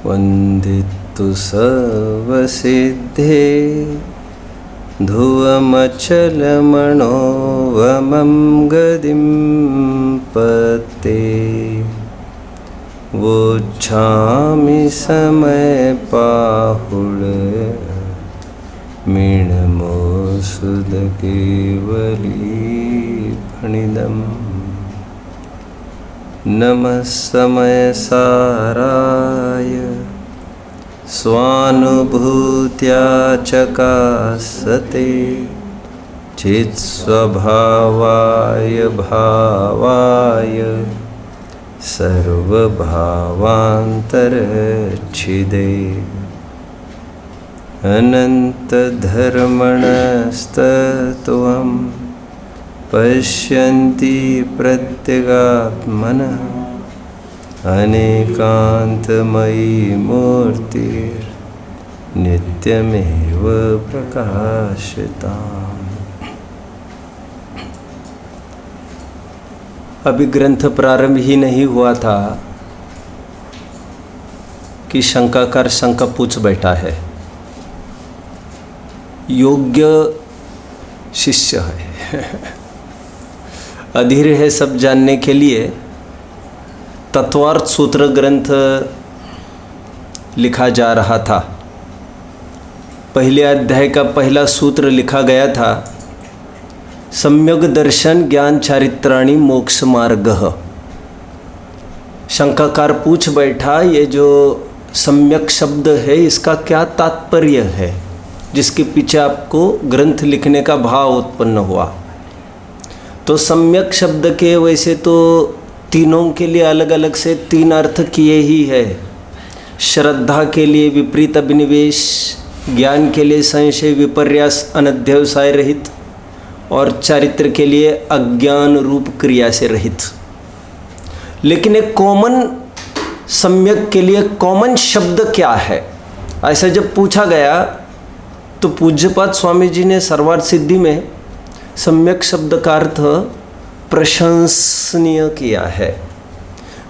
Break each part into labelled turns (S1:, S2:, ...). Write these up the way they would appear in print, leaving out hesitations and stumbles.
S1: वन्दितु सर्वसिद्धे ध्रुवमचलमनोवमं गदिं पते वोच्छामि समयपाहुळ मीनमोऽसुदकेवलीफणिदम् नमः समयसाराय स्वानुभूत्या चकासते चित्स्वभावाय भावाय सर्वभावान्तरच्छिदे अनन्तधर्मणस्तत्त्वं पश्यन्ति प्रत्यगात्मनः अनेकान्तमयी मूर्तिर्नित्यमेव प्रकाशिताम्। अभी ग्रंथ प्रारंभ ही नहीं हुआ था कि शंकाकार शंका पूछ बैठा है। योग्य शिष्य है अधीर है सब जानने के लिए। तत्वार्थ सूत्र ग्रंथ लिखा जा रहा था। पहले अध्याय का पहला सूत्र लिखा गया था, सम्यक दर्शन ज्ञान चारित्राणि मोक्ष मार्ग। शंकाकार पूछ बैठा, ये जो सम्यक शब्द है इसका क्या तात्पर्य है, जिसके पीछे आपको ग्रंथ लिखने का भाव उत्पन्न हुआ। तो सम्यक शब्द के वैसे तो तीनों के लिए अलग अलग से तीन अर्थ किए ही है। श्रद्धा के लिए विपरीत अभिनिवेश, ज्ञान के लिए संशय विपर्यास अनध्यवसाय रहित, और चारित्र के लिए अज्ञान रूप क्रिया से रहित। लेकिन एक कॉमन सम्यक के लिए कॉमन शब्द क्या है, ऐसा जब पूछा गया तो पूज्यपाद स्वामी जी ने सर्वार्थ सिद्धि में सम्यक शब्द का अर्थ प्रशंसनीय किया है।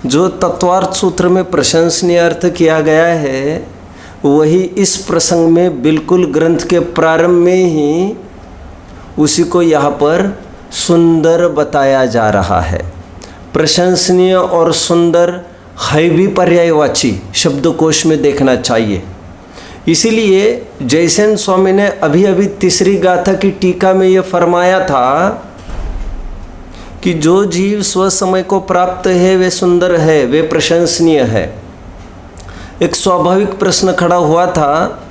S1: जो तत्वार्थ सूत्र में प्रशंसनीय अर्थ किया गया है वही इस प्रसंग में बिल्कुल ग्रंथ के प्रारंभ में ही उसी को यहाँ पर सुंदर बताया जा रहा है। प्रशंसनीय और सुंदर है भी पर्यायवाची शब्दकोश में देखना चाहिए। इसीलिए जयसेन स्वामी ने अभी अभी तीसरी गाथा की टीका में ये फरमाया था कि जो जीव स्वसमय को प्राप्त है वे सुंदर है, वे प्रशंसनीय है। एक स्वाभाविक प्रश्न खड़ा हुआ था,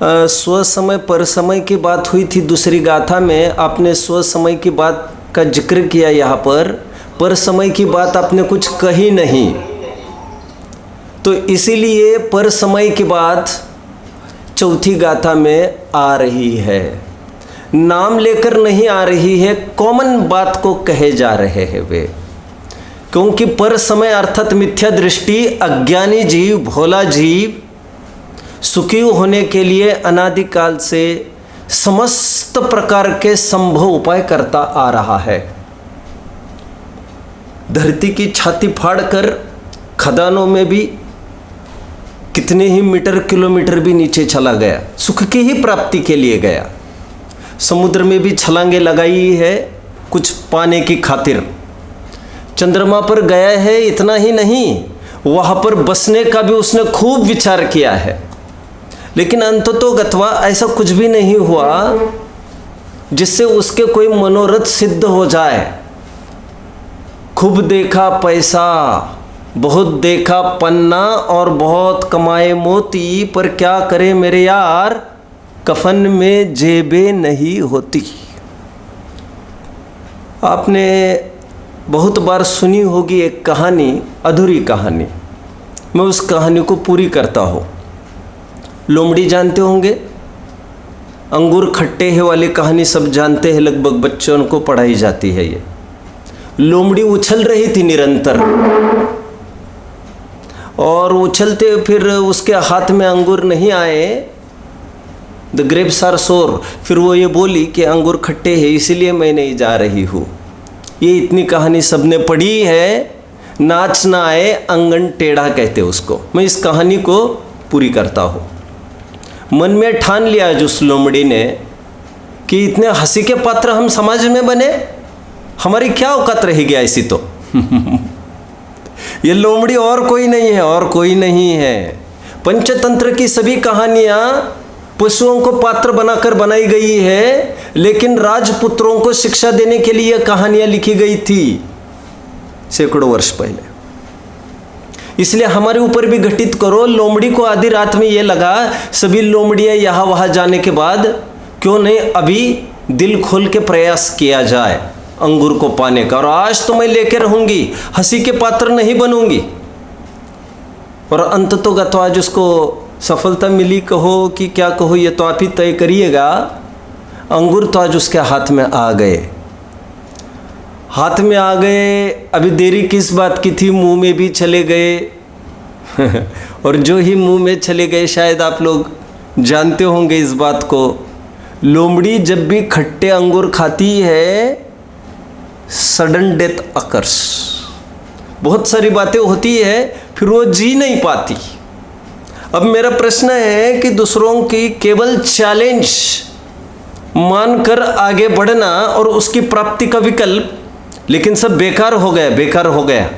S1: स्वसमय पर समय की बात हुई थी दूसरी गाथा में, आपने स्वसमय की बात का जिक्र किया, यहाँ पर समय की बात आपने कुछ कही नहीं। तो इसीलिए पर समय की बात चौथी गाथा में आ रही है, नाम लेकर नहीं आ रही है, कॉमन बात को कहे जा रहे हैं वे। क्योंकि पर समय अर्थात मिथ्या दृष्टि, अज्ञानी जीव, भोला जीव सुखी होने के लिए अनादिकाल से समस्त प्रकार के संभव उपाय करता आ रहा है। धरती की छाती फाड़कर खदानों में भी कितने ही मीटर किलोमीटर भी नीचे चला गया, सुख की ही प्राप्ति के लिए गया। समुद्र में भी छलांगे लगाई है कुछ पाने की खातिर। चंद्रमा पर गया है, इतना ही नहीं, वहाँ पर बसने का भी उसने खूब विचार किया है। लेकिन अंततोगत्वा ऐसा कुछ भी नहीं हुआ जिससे उसके कोई मनोरथ सिद्ध हो जाए। खूब देखा पैसा, बहुत देखा पन्ना और बहुत कमाए मोती, पर क्या करे मेरे यार, कफन में जेबें नहीं होती। आपने बहुत बार सुनी होगी एक कहानी, अधूरी कहानी। मैं उस कहानी को पूरी करता हूँ। लोमड़ी जानते होंगे, अंगूर खट्टे हैं वाली कहानी सब जानते हैं, लगभग बच्चों को पढ़ाई जाती है। ये लोमड़ी उछल रही थी निरंतर, और उछलते फिर उसके हाथ में अंगूर नहीं आए। द ग्रेप्स आर सोर। फिर वो ये बोली कि अंगूर खट्टे हैं इसलिए मैं नहीं जा रही हूँ। ये इतनी कहानी सबने पढ़ी है, नाच ना आए अंगन टेढ़ा कहते उसको। मैं इस कहानी को पूरी करता हूँ। मन में ठान लिया आज उस लोमड़ी ने कि इतने हंसी के पात्र हम समाज में बने, हमारी क्या औकात रहेगी ऐसी तो। ये लोमड़ी और कोई नहीं है, और कोई नहीं है। पंचतंत्र की सभी कहानियां पशुओं को पात्र बनाकर बनाई गई है, लेकिन राजपुत्रों को शिक्षा देने के लिए कहानियां लिखी गई थी सैकड़ों वर्ष पहले। इसलिए हमारे ऊपर भी घटित करो। लोमड़ी को आधी रात में ये लगा सभी लोमड़ियां यहाँ वहाँ जाने के बाद क्यों नहीं अभी दिल खोल के प्रयास किया जाए अंगूर को पाने का, और आज तो मैं लेके रहूंगी, हंसी के पात्र नहीं बनूंगी। और अंत तो गतो आज उसको सफलता मिली, कहो कि क्या कहो ये तो आप ही तय करिएगा। अंगूर तो आज उसके हाथ में आ गए, हाथ में आ गए। अभी देरी किस बात की थी, मुंह में भी चले गए। और जो ही मुंह में चले गए, शायद आप लोग जानते होंगे इस बात को, लोमड़ी जब भी खट्टे अंगूर खाती है सडन डेथ अकर्स, बहुत सारी बातें होती है, फिर वो जी नहीं पाती। अब मेरा प्रश्न है कि दूसरों की केवल चैलेंज मानकर आगे बढ़ना और उसकी प्राप्ति का विकल्प, लेकिन सब बेकार हो गया, बेकार हो गया।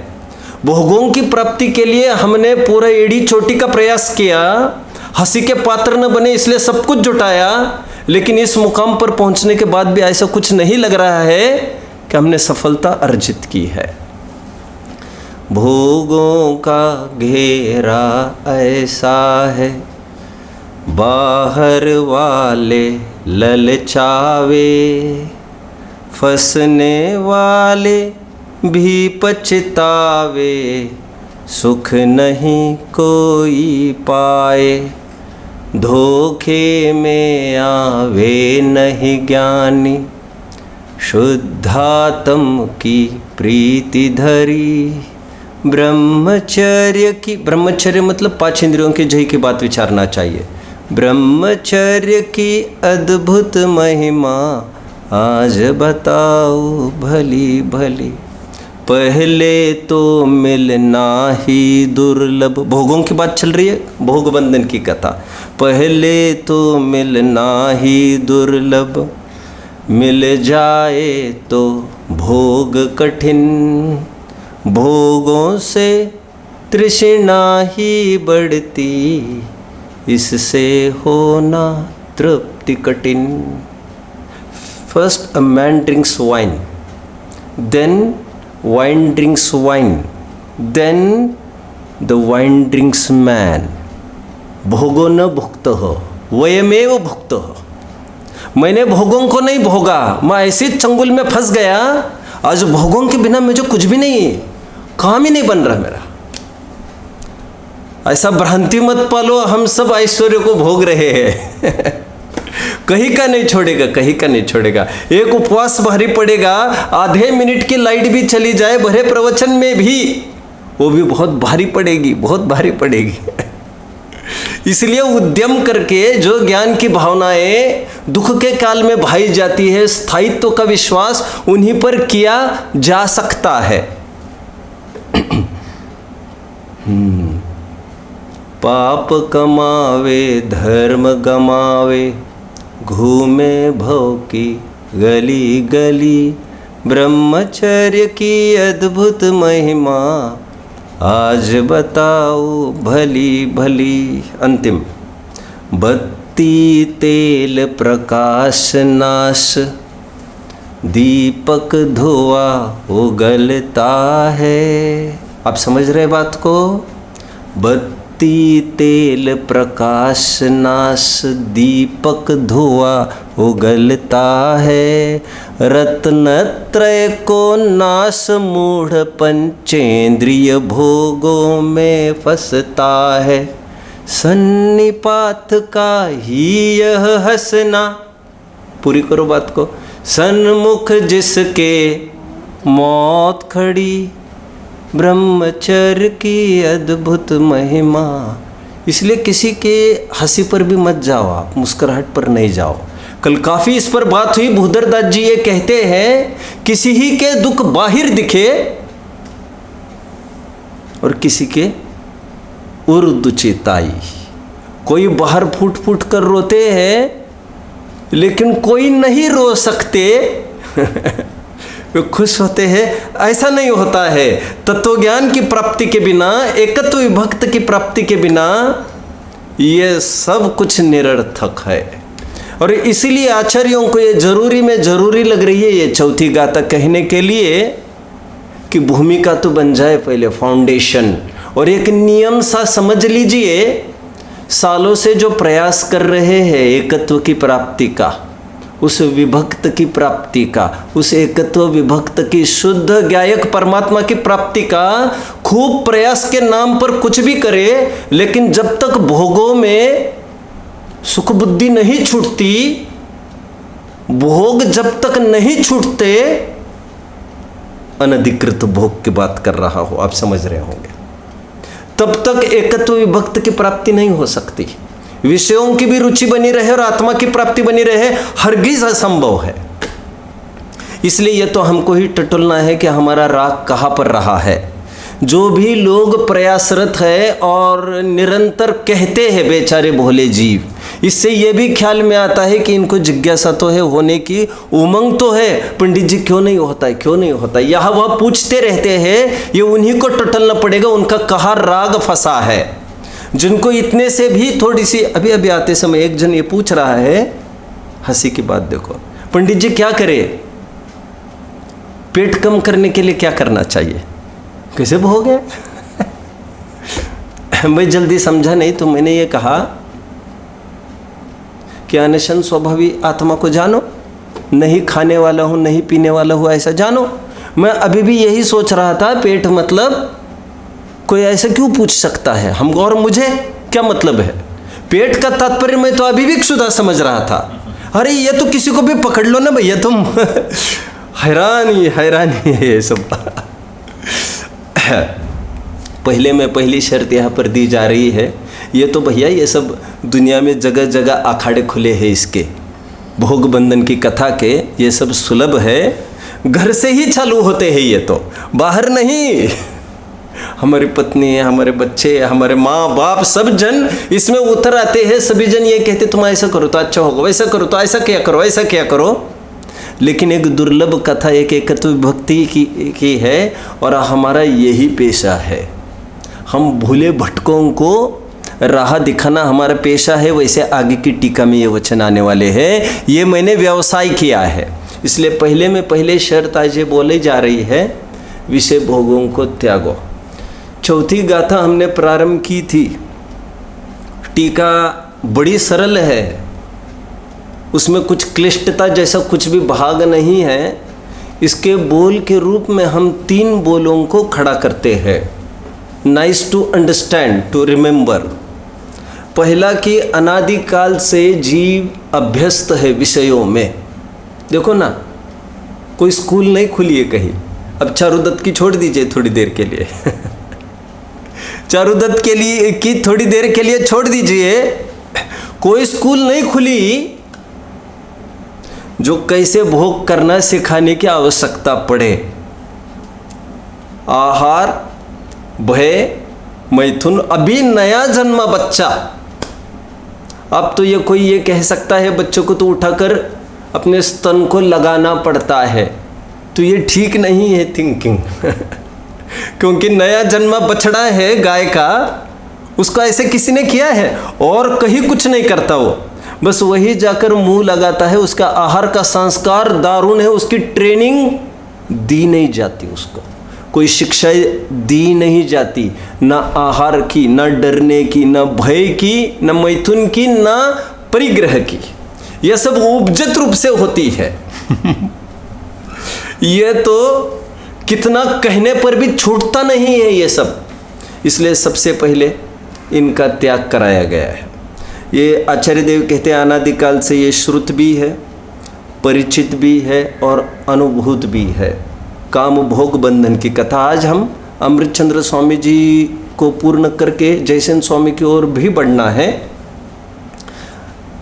S1: भोगों की प्राप्ति के लिए हमने पूरा एड़ी चोटी का प्रयास किया, हंसी के पात्र न बने इसलिए सब कुछ जुटाया, लेकिन इस मुकाम पर पहुंचने के बाद भी ऐसा कुछ नहीं लग रहा है कि हमने सफलता अर्जित की है। भोगों का घेरा ऐसा है, बाहर वाले ललचावे, फंसने वाले भी पछतावे, सुख नहीं कोई पाए, धोखे में आवे नहीं ज्ञानी, शुद्धात्म की प्रीति धरी, ब्रह्मचर्य की, ब्रह्मचर्य मतलब 5 इंद्रियों के जय की बात विचारना चाहिए। ब्रह्मचर्य की अद्भुत महिमा आज बताओ भली भली, पहले तो मिलना ही दुर्लभ। भोगों की बात चल रही है, भोग बंधन की कथा। पहले तो मिलना ही दुर्लभ, मिल जाए तो भोग कठिन, भोगों से तृष्णा ही बढ़ती, इससे होना तृप्ति कठिन। First a man drinks wine, then wine drinks wine, then the wine drinks man. भोगो न भुक्त हो, वयमेव भुक्त हो। मैंने भोगों को नहीं भोगा, मैं ऐसे चंगुल में फंस गया, आज भोगों के बिना मुझे कुछ भी नहीं, काम ही नहीं बन रहा मेरा। ऐसा भ्रांति मत पालो, हम सब ऐश्वर्य को भोग रहे हैं। कहीं का नहीं छोड़ेगा, कहीं का नहीं छोड़ेगा। एक उपवास भारी पड़ेगा, आधे मिनट की लाइट भी चली जाए भरे प्रवचन में भी, वो भी बहुत भारी पड़ेगी, बहुत भारी पड़ेगी। इसलिए उद्यम करके जो ज्ञान की भावनाएं दुख के काल में भाई जाती है, स्थायित्व का विश्वास उन्हीं पर किया जा सकता है। पाप कमावे धर्म गमावे, घूमे भव की गली गली, ब्रह्मचर्य की अद्भुत महिमा आज बताओ भली भली। अंतिम, बत्ती तेल प्रकाश नाश, दीपक धुआं उगलता है। आप समझ रहे बात को? बत्ती तेल प्रकाश नाश, दीपक धुआं उगलता है, रत्नत्रय को नाश, मूढ़ पंचेंद्रिय भोगों में फंसता है, सन्निपात का ही यह हंसना। पूरी करो बात को। सन्मुख जिसके मौत खड़ी, ब्रह्मचर्य की अद्भुत महिमा। इसलिए किसी के हंसी पर भी मत जाओ, आप मुस्कुराहट पर नहीं जाओ। कल काफ़ी इस पर बात हुई। भूधरदास जी ये कहते हैं, किसी ही के दुख बाहिर दिखे और किसी के उर्दू चिताई। कोई बाहर फूट फूट कर रोते हैं, लेकिन कोई नहीं रो सकते वे खुश होते हैं। ऐसा नहीं होता है। तत्वज्ञान की प्राप्ति के बिना, एकत्व विभक्त की प्राप्ति के बिना ये सब कुछ निरर्थक है। और इसीलिए आचार्यों को ये जरूरी लग रही है ये चौथी गाथा कहने के लिए कि भूमिका तो बन जाए पहले, फाउंडेशन। और एक नियम सा समझ लीजिए, सालों से जो प्रयास कर रहे हैं एकत्व की प्राप्ति का, उस विभक्त की प्राप्ति का, उस एकत्व विभक्त की शुद्ध ज्ञायक परमात्मा की प्राप्ति का खूब प्रयास के नाम पर कुछ भी करे, लेकिन जब तक भोगों में सुख बुद्धि नहीं छूटती, भोग जब तक नहीं छूटते, अनधिकृत भोग की बात कर रहा हो, आप समझ रहे होंगे, तब तक एकत्व विभक्त की प्राप्ति नहीं हो सकती। विषयों की भी रुचि बनी रहे और आत्मा की प्राप्ति बनी रहे, हरगिज असंभव है। इसलिए यह तो हमको ही टटोलना है कि हमारा राग कहाँ पर रहा है। जो भी लोग प्रयासरत है और निरंतर कहते हैं बेचारे भोले जीव, इससे यह भी ख्याल में आता है कि इनको जिज्ञासा तो है, होने की उमंग तो है, पंडित जी क्यों नहीं होता है, क्यों नहीं होता है, यह वह पूछते रहते हैं। ये उन्हीं को टटोलना पड़ेगा, उनका कहाँ राग फंसा है। जिनको इतने से भी थोड़ी सी, अभी आते समय एक जन ये पूछ रहा है, हंसी की बात देखो, पंडित जी क्या करे, पेट कम करने के लिए क्या करना चाहिए, कैसे भोग है मैं जल्दी समझा नहीं तो मैंने ये कहा कि अनशन स्वभावी आत्मा को जानो, नहीं खाने वाला हूँ, नहीं पीने वाला हूँ, ऐसा जानो। मैं अभी भी यही सोच रहा था, पेट मतलब कोई ऐसा क्यों पूछ सकता है हम, और मुझे क्या मतलब है पेट का तात्पर्य, मैं तो अभी भी क्षुधा समझ रहा था। अरे ये तो किसी को भी पकड़ लो ना भैया तुम हैरानी है ये सब पहली शर्त यहाँ पर दी जा रही है, ये तो भैया ये सब दुनिया में जगह जगह अखाड़े खुले हैं इसके, भोग बंधन की कथा के, ये सब सुलभ है, घर से ही चालू होते हैं ये तो, बाहर नहीं। हमारी पत्नी, हमारे बच्चे, हमारे माँ बाप सब जन इसमें उतर आते हैं। सभी जन ये कहते तुम ऐसा करो तो अच्छा होगा, वैसा करो तो ऐसा क्या करो, ऐसा क्या करो। लेकिन एक दुर्लभ कथा एक एकत्व भक्ति की है और हमारा यही पेशा है। हम भूले भटकों को राह दिखाना हमारा पेशा है। वैसे आगे की टीका में ये वचन आने वाले हैं, ये मैंने व्यवसाय किया है। इसलिए पहले शर्त आज ये बोली जा रही है, विषय भोगों को त्यागो। चौथी गाथा हमने प्रारंभ की थी, टीका बड़ी सरल है, उसमें कुछ क्लिष्टता जैसा कुछ भी भाग नहीं है। इसके बोल के रूप में हम 3 बोलों को खड़ा करते हैं, nice to understand, to remember. पहला कि अनादिकाल से जीव अभ्यस्त है विषयों में। देखो ना, कोई स्कूल नहीं खुली है कहीं, अब चारुदत्त की छोड़ दीजिए थोड़ी देर के लिए चारुदत्त के लिए की थोड़ी देर के लिए छोड़ दीजिए, कोई स्कूल नहीं खुली जो कैसे भोग करना सिखाने की आवश्यकता पड़े। आहार, भय, मैथुन, अभी नया जन्मा बच्चा, अब तो ये कोई ये कह सकता है बच्चों को तो उठाकर अपने स्तन को लगाना पड़ता है, तो ये ठीक नहीं है थिंकिंग क्योंकि नया जन्मा बछड़ा है गाय का, उसको ऐसे किसी ने किया है और कहीं कुछ नहीं करता, वो बस वही जाकर मुंह लगाता है। उसका आहार का संस्कार दारुण है, उसकी ट्रेनिंग दी नहीं जाती, उसको कोई शिक्षा दी नहीं जाती, ना आहार की, ना डरने की, ना भय की, ना मैथुन की, ना परिग्रह की। यह सब उपजत रूप से होती है यह तो कितना कहने पर भी छूटता नहीं है ये सब। इसलिए सबसे पहले इनका त्याग कराया गया है। ये आचार्य देव कहते हैं अनादिकाल से ये श्रुत भी है, परिचित भी है और अनुभूत भी है। काम भोग बंधन की कथा आज हम अमृतचंद्र स्वामी जी को पूर्ण करके जयसेन स्वामी की ओर भी बढ़ना है।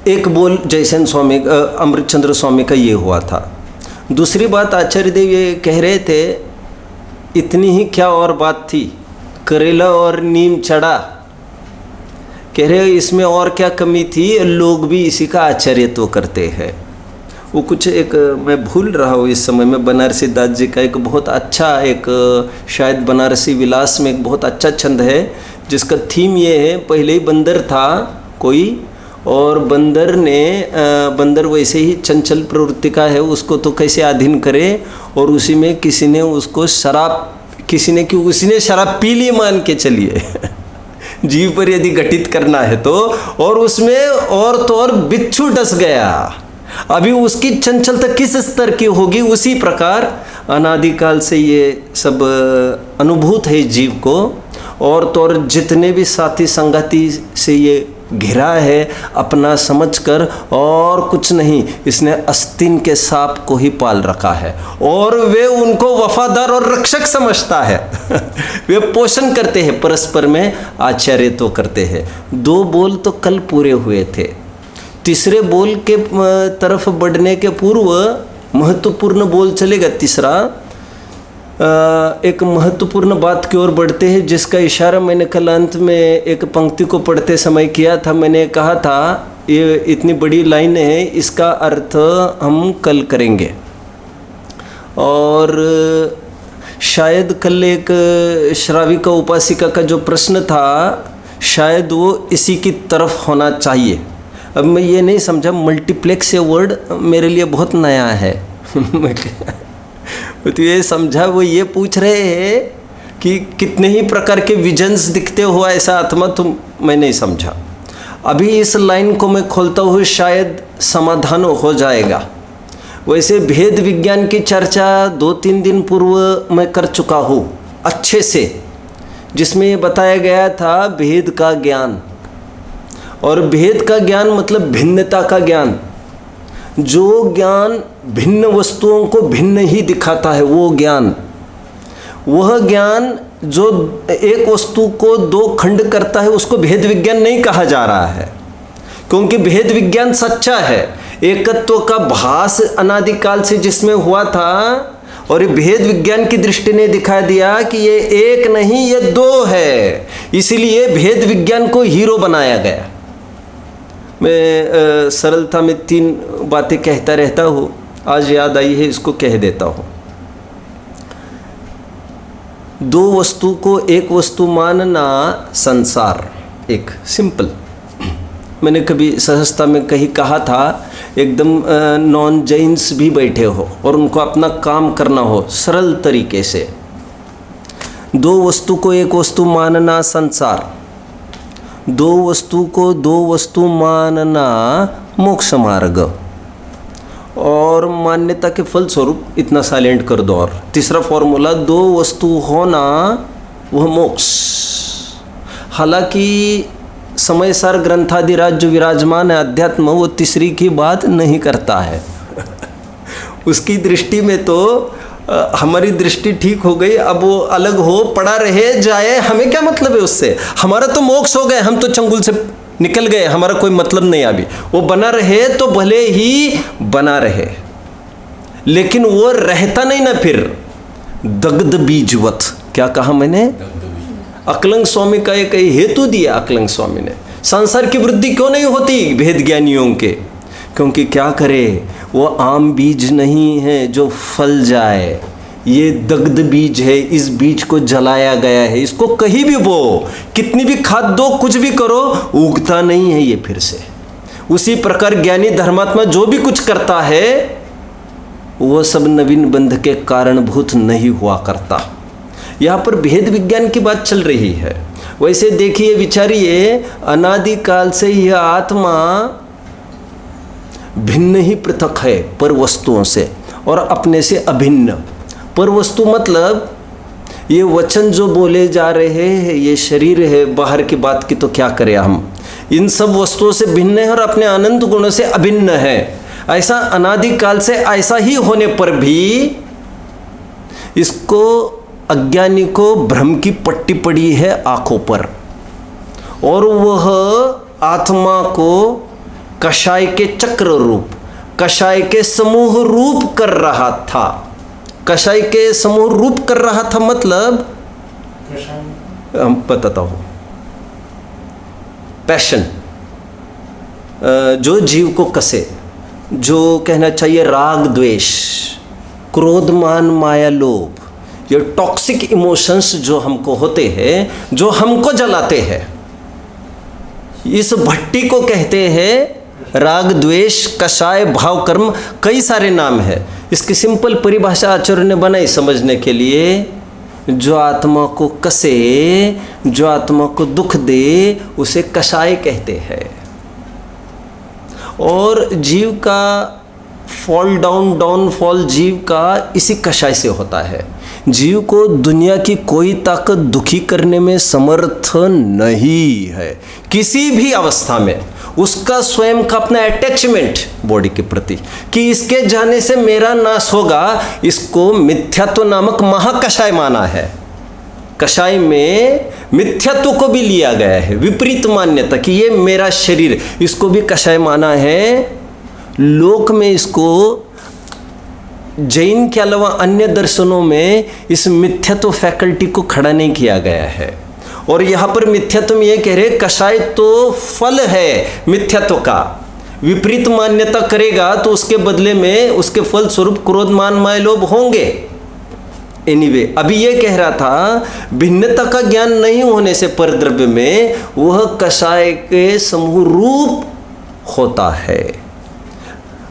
S1: एक बोल जयसेन स्वामी अमृतचंद्र स्वामी का ये हुआ था। दूसरी बात आचार्य देव ये कह रहे थे, इतनी ही क्या और बात थी, करेला और नीम चढ़ा, कह रहे इसमें और क्या कमी थी, लोग भी इसी का आश्चर्य तो करते हैं। वो कुछ एक मैं भूल रहा हूँ इस समय में, बनारसी दास जी का एक बहुत अच्छा एक शायद बनारसी विलास में एक बहुत अच्छा छंद है जिसका थीम ये है, पहले ही बंदर था कोई और बंदर वैसे ही चंचल प्रवृत्ति का है, उसको तो कैसे अधीन करे, और उसी में किसी ने उसको उसने शराब पी ली मान के चलिए जीव पर यदि घटित करना है तो, और उसमें और तो और बिच्छू डस गया। अभी उसकी चंचलता किस स्तर की होगी, उसी प्रकार अनादिकाल से ये सब अनुभूत है जीव को, और तो और जितने भी साथी संगति से ये घिरा है अपना समझकर, और कुछ नहीं, इसने आस्तीन के सांप को ही पाल रखा है और वे उनको वफादार और रक्षक समझता है वे पोषण करते हैं, परस्पर में आश्चर्य तो करते हैं। 2 बोल तो कल पूरे हुए थे, तीसरे बोल के तरफ बढ़ने के पूर्व महत्वपूर्ण बोल चलेगा तीसरा। एक महत्वपूर्ण बात की ओर बढ़ते हैं जिसका इशारा मैंने कल अंत में एक पंक्ति को पढ़ते समय किया था। मैंने कहा था ये इतनी बड़ी लाइन है, इसका अर्थ हम कल करेंगे, और शायद कल एक श्राविका उपासिका का जो प्रश्न था शायद वो इसी की तरफ होना चाहिए। अब मैं ये नहीं समझा, मल्टीप्लेक्स ये वर्ड मेरे लिए बहुत नया है तो ये समझा, वो ये पूछ रहे हैं कि कितने ही प्रकार के विजन्स दिखते हो ऐसा आत्मा, तो मैं नहीं समझा। अभी इस लाइन को मैं खोलता हूँ, शायद समाधान हो जाएगा। वैसे भेद विज्ञान की चर्चा 2-3 दिन पूर्व मैं कर चुका हूँ अच्छे से, जिसमें ये बताया गया था भेद का ज्ञान, और भेद का ज्ञान मतलब भिन्नता का ज्ञान। जो ज्ञान भिन्न वस्तुओं को भिन्न ही दिखाता है, वो ज्ञान, वह ज्ञान जो एक वस्तु को 2 खंड करता है, उसको भेद विज्ञान नहीं कहा जा रहा है, क्योंकि भेद विज्ञान सच्चा है। एकत्व का भास अनादिकाल से जिसमें हुआ था, और भेद विज्ञान की दृष्टि ने दिखा दिया कि ये एक नहीं, ये 2 है, इसीलिए भेद विज्ञान को हीरो बनाया गया। मैं सरलता में 3 बातें कहता रहता हूँ, आज याद आई है, इसको कह देता हूँ। 2 वस्तु को एक वस्तु मानना संसार, एक सिंपल। मैंने कभी सहजता में कहीं कहा था, एकदम नॉन जैन्स भी बैठे हो और उनको अपना काम करना हो सरल तरीके से, 2 वस्तु को एक वस्तु मानना संसार, 2 वस्तु को 2 वस्तु मानना मोक्ष मार्ग, और मान्यता के फलस्वरूप इतना साइलेंट कर दो। और तीसरा फॉर्मूला, 2 वस्तु होना वह मोक्ष। हालांकि समय सार ग्रंथादिराज जो विराजमान है अध्यात्म, वो तीसरी की बात नहीं करता है उसकी दृष्टि में तो हमारी दृष्टि ठीक हो गई, अब वो अलग हो पड़ा रहे जाए, हमें क्या मतलब है उससे, हमारा तो मोक्ष हो गए, हम तो चंगुल से निकल गए, हमारा कोई मतलब नहीं। अभी वो बना रहे तो भले ही बना रहे, लेकिन वो रहता नहीं ना फिर। दग्ध बीजवत, क्या कहा मैंने, अकलंग स्वामी का एक हेतु दिया अकलंग स्वामी ने, संसार की वृद्धि क्यों नहीं होती भेद ज्ञानियों के, क्योंकि क्या करे, वो आम बीज नहीं है जो फल जाए, ये दग्ध बीज है, इस बीज को जलाया गया है, इसको कहीं भी बो, कितनी भी खाद दो, कुछ भी करो, उगता नहीं है ये फिर से। उसी प्रकार ज्ञानी धर्मात्मा जो भी कुछ करता है वो सब नवीन बंध के कारणभूत नहीं हुआ करता। यहाँ पर भेद विज्ञान की बात चल रही है। वैसे देखिए, विचारिए, अनादिकाल से यह आत्मा भिन्न ही पृथक है पर वस्तुओं से, और अपने से अभिन्न। पर वस्तु मतलब ये वचन जो बोले जा रहे हैं, ये शरीर है, बाहर की बात की तो क्या करें हम, इन सब वस्तुओं से भिन्न है और अपने अनंत गुणों से अभिन्न है। ऐसा अनादिकाल से ऐसा ही होने पर भी इसको अज्ञानी को भ्रम की पट्टी पड़ी है आंखों पर, और वह आत्मा को कषाय के चक्र रूप, कषाय के समूह रूप कर रहा था। कषाय के समूह रूप कर रहा था मतलब बताता हूँ। पैशन जो जीव को कसे, जो कहना चाहिए राग द्वेष, क्रोध मान माया लोभ, ये टॉक्सिक इमोशंस जो हमको होते हैं, जो हमको जलाते हैं, इस भट्टी को कहते हैं राग द्वेष कषाय भाव कर्म। कई सारे नाम है। इसकी सिंपल परिभाषा आचार्य ने बनाई समझने के लिए, जो आत्मा को कसे, जो आत्मा को दुख दे, उसे कषाय कहते हैं। और जीव का फॉल डाउनफॉल जीव का इसी कषाय से होता है। जीव को दुनिया की कोई ताकत दुखी करने में समर्थ नहीं है किसी भी अवस्था में। उसका स्वयं का अपना अटैचमेंट बॉडी के प्रति कि इसके जाने से मेरा नाश होगा, इसको मिथ्यात्व नामक महाकषाय माना है। कषाय में मिथ्यात्व को भी लिया गया है, विपरीत मान्यता कि ये मेरा शरीर, इसको भी कषाय माना है। लोक में इसको, जैन के अलावा अन्य दर्शनों में इस मिथ्यात्व फैकल्टी को खड़ा नहीं किया गया है। और यहाँ पर मिथ्यात्व में ये कह रहे कषाय तो फल है मिथ्यात्व का। विपरीत मान्यता करेगा तो उसके बदले में उसके फल स्वरूप क्रोध मान माया लोभ होंगे। एनीवे, अभी ये कह रहा था भिन्नता का ज्ञान नहीं होने से परद्रव्य में वह कषाय के समूह रूप होता है।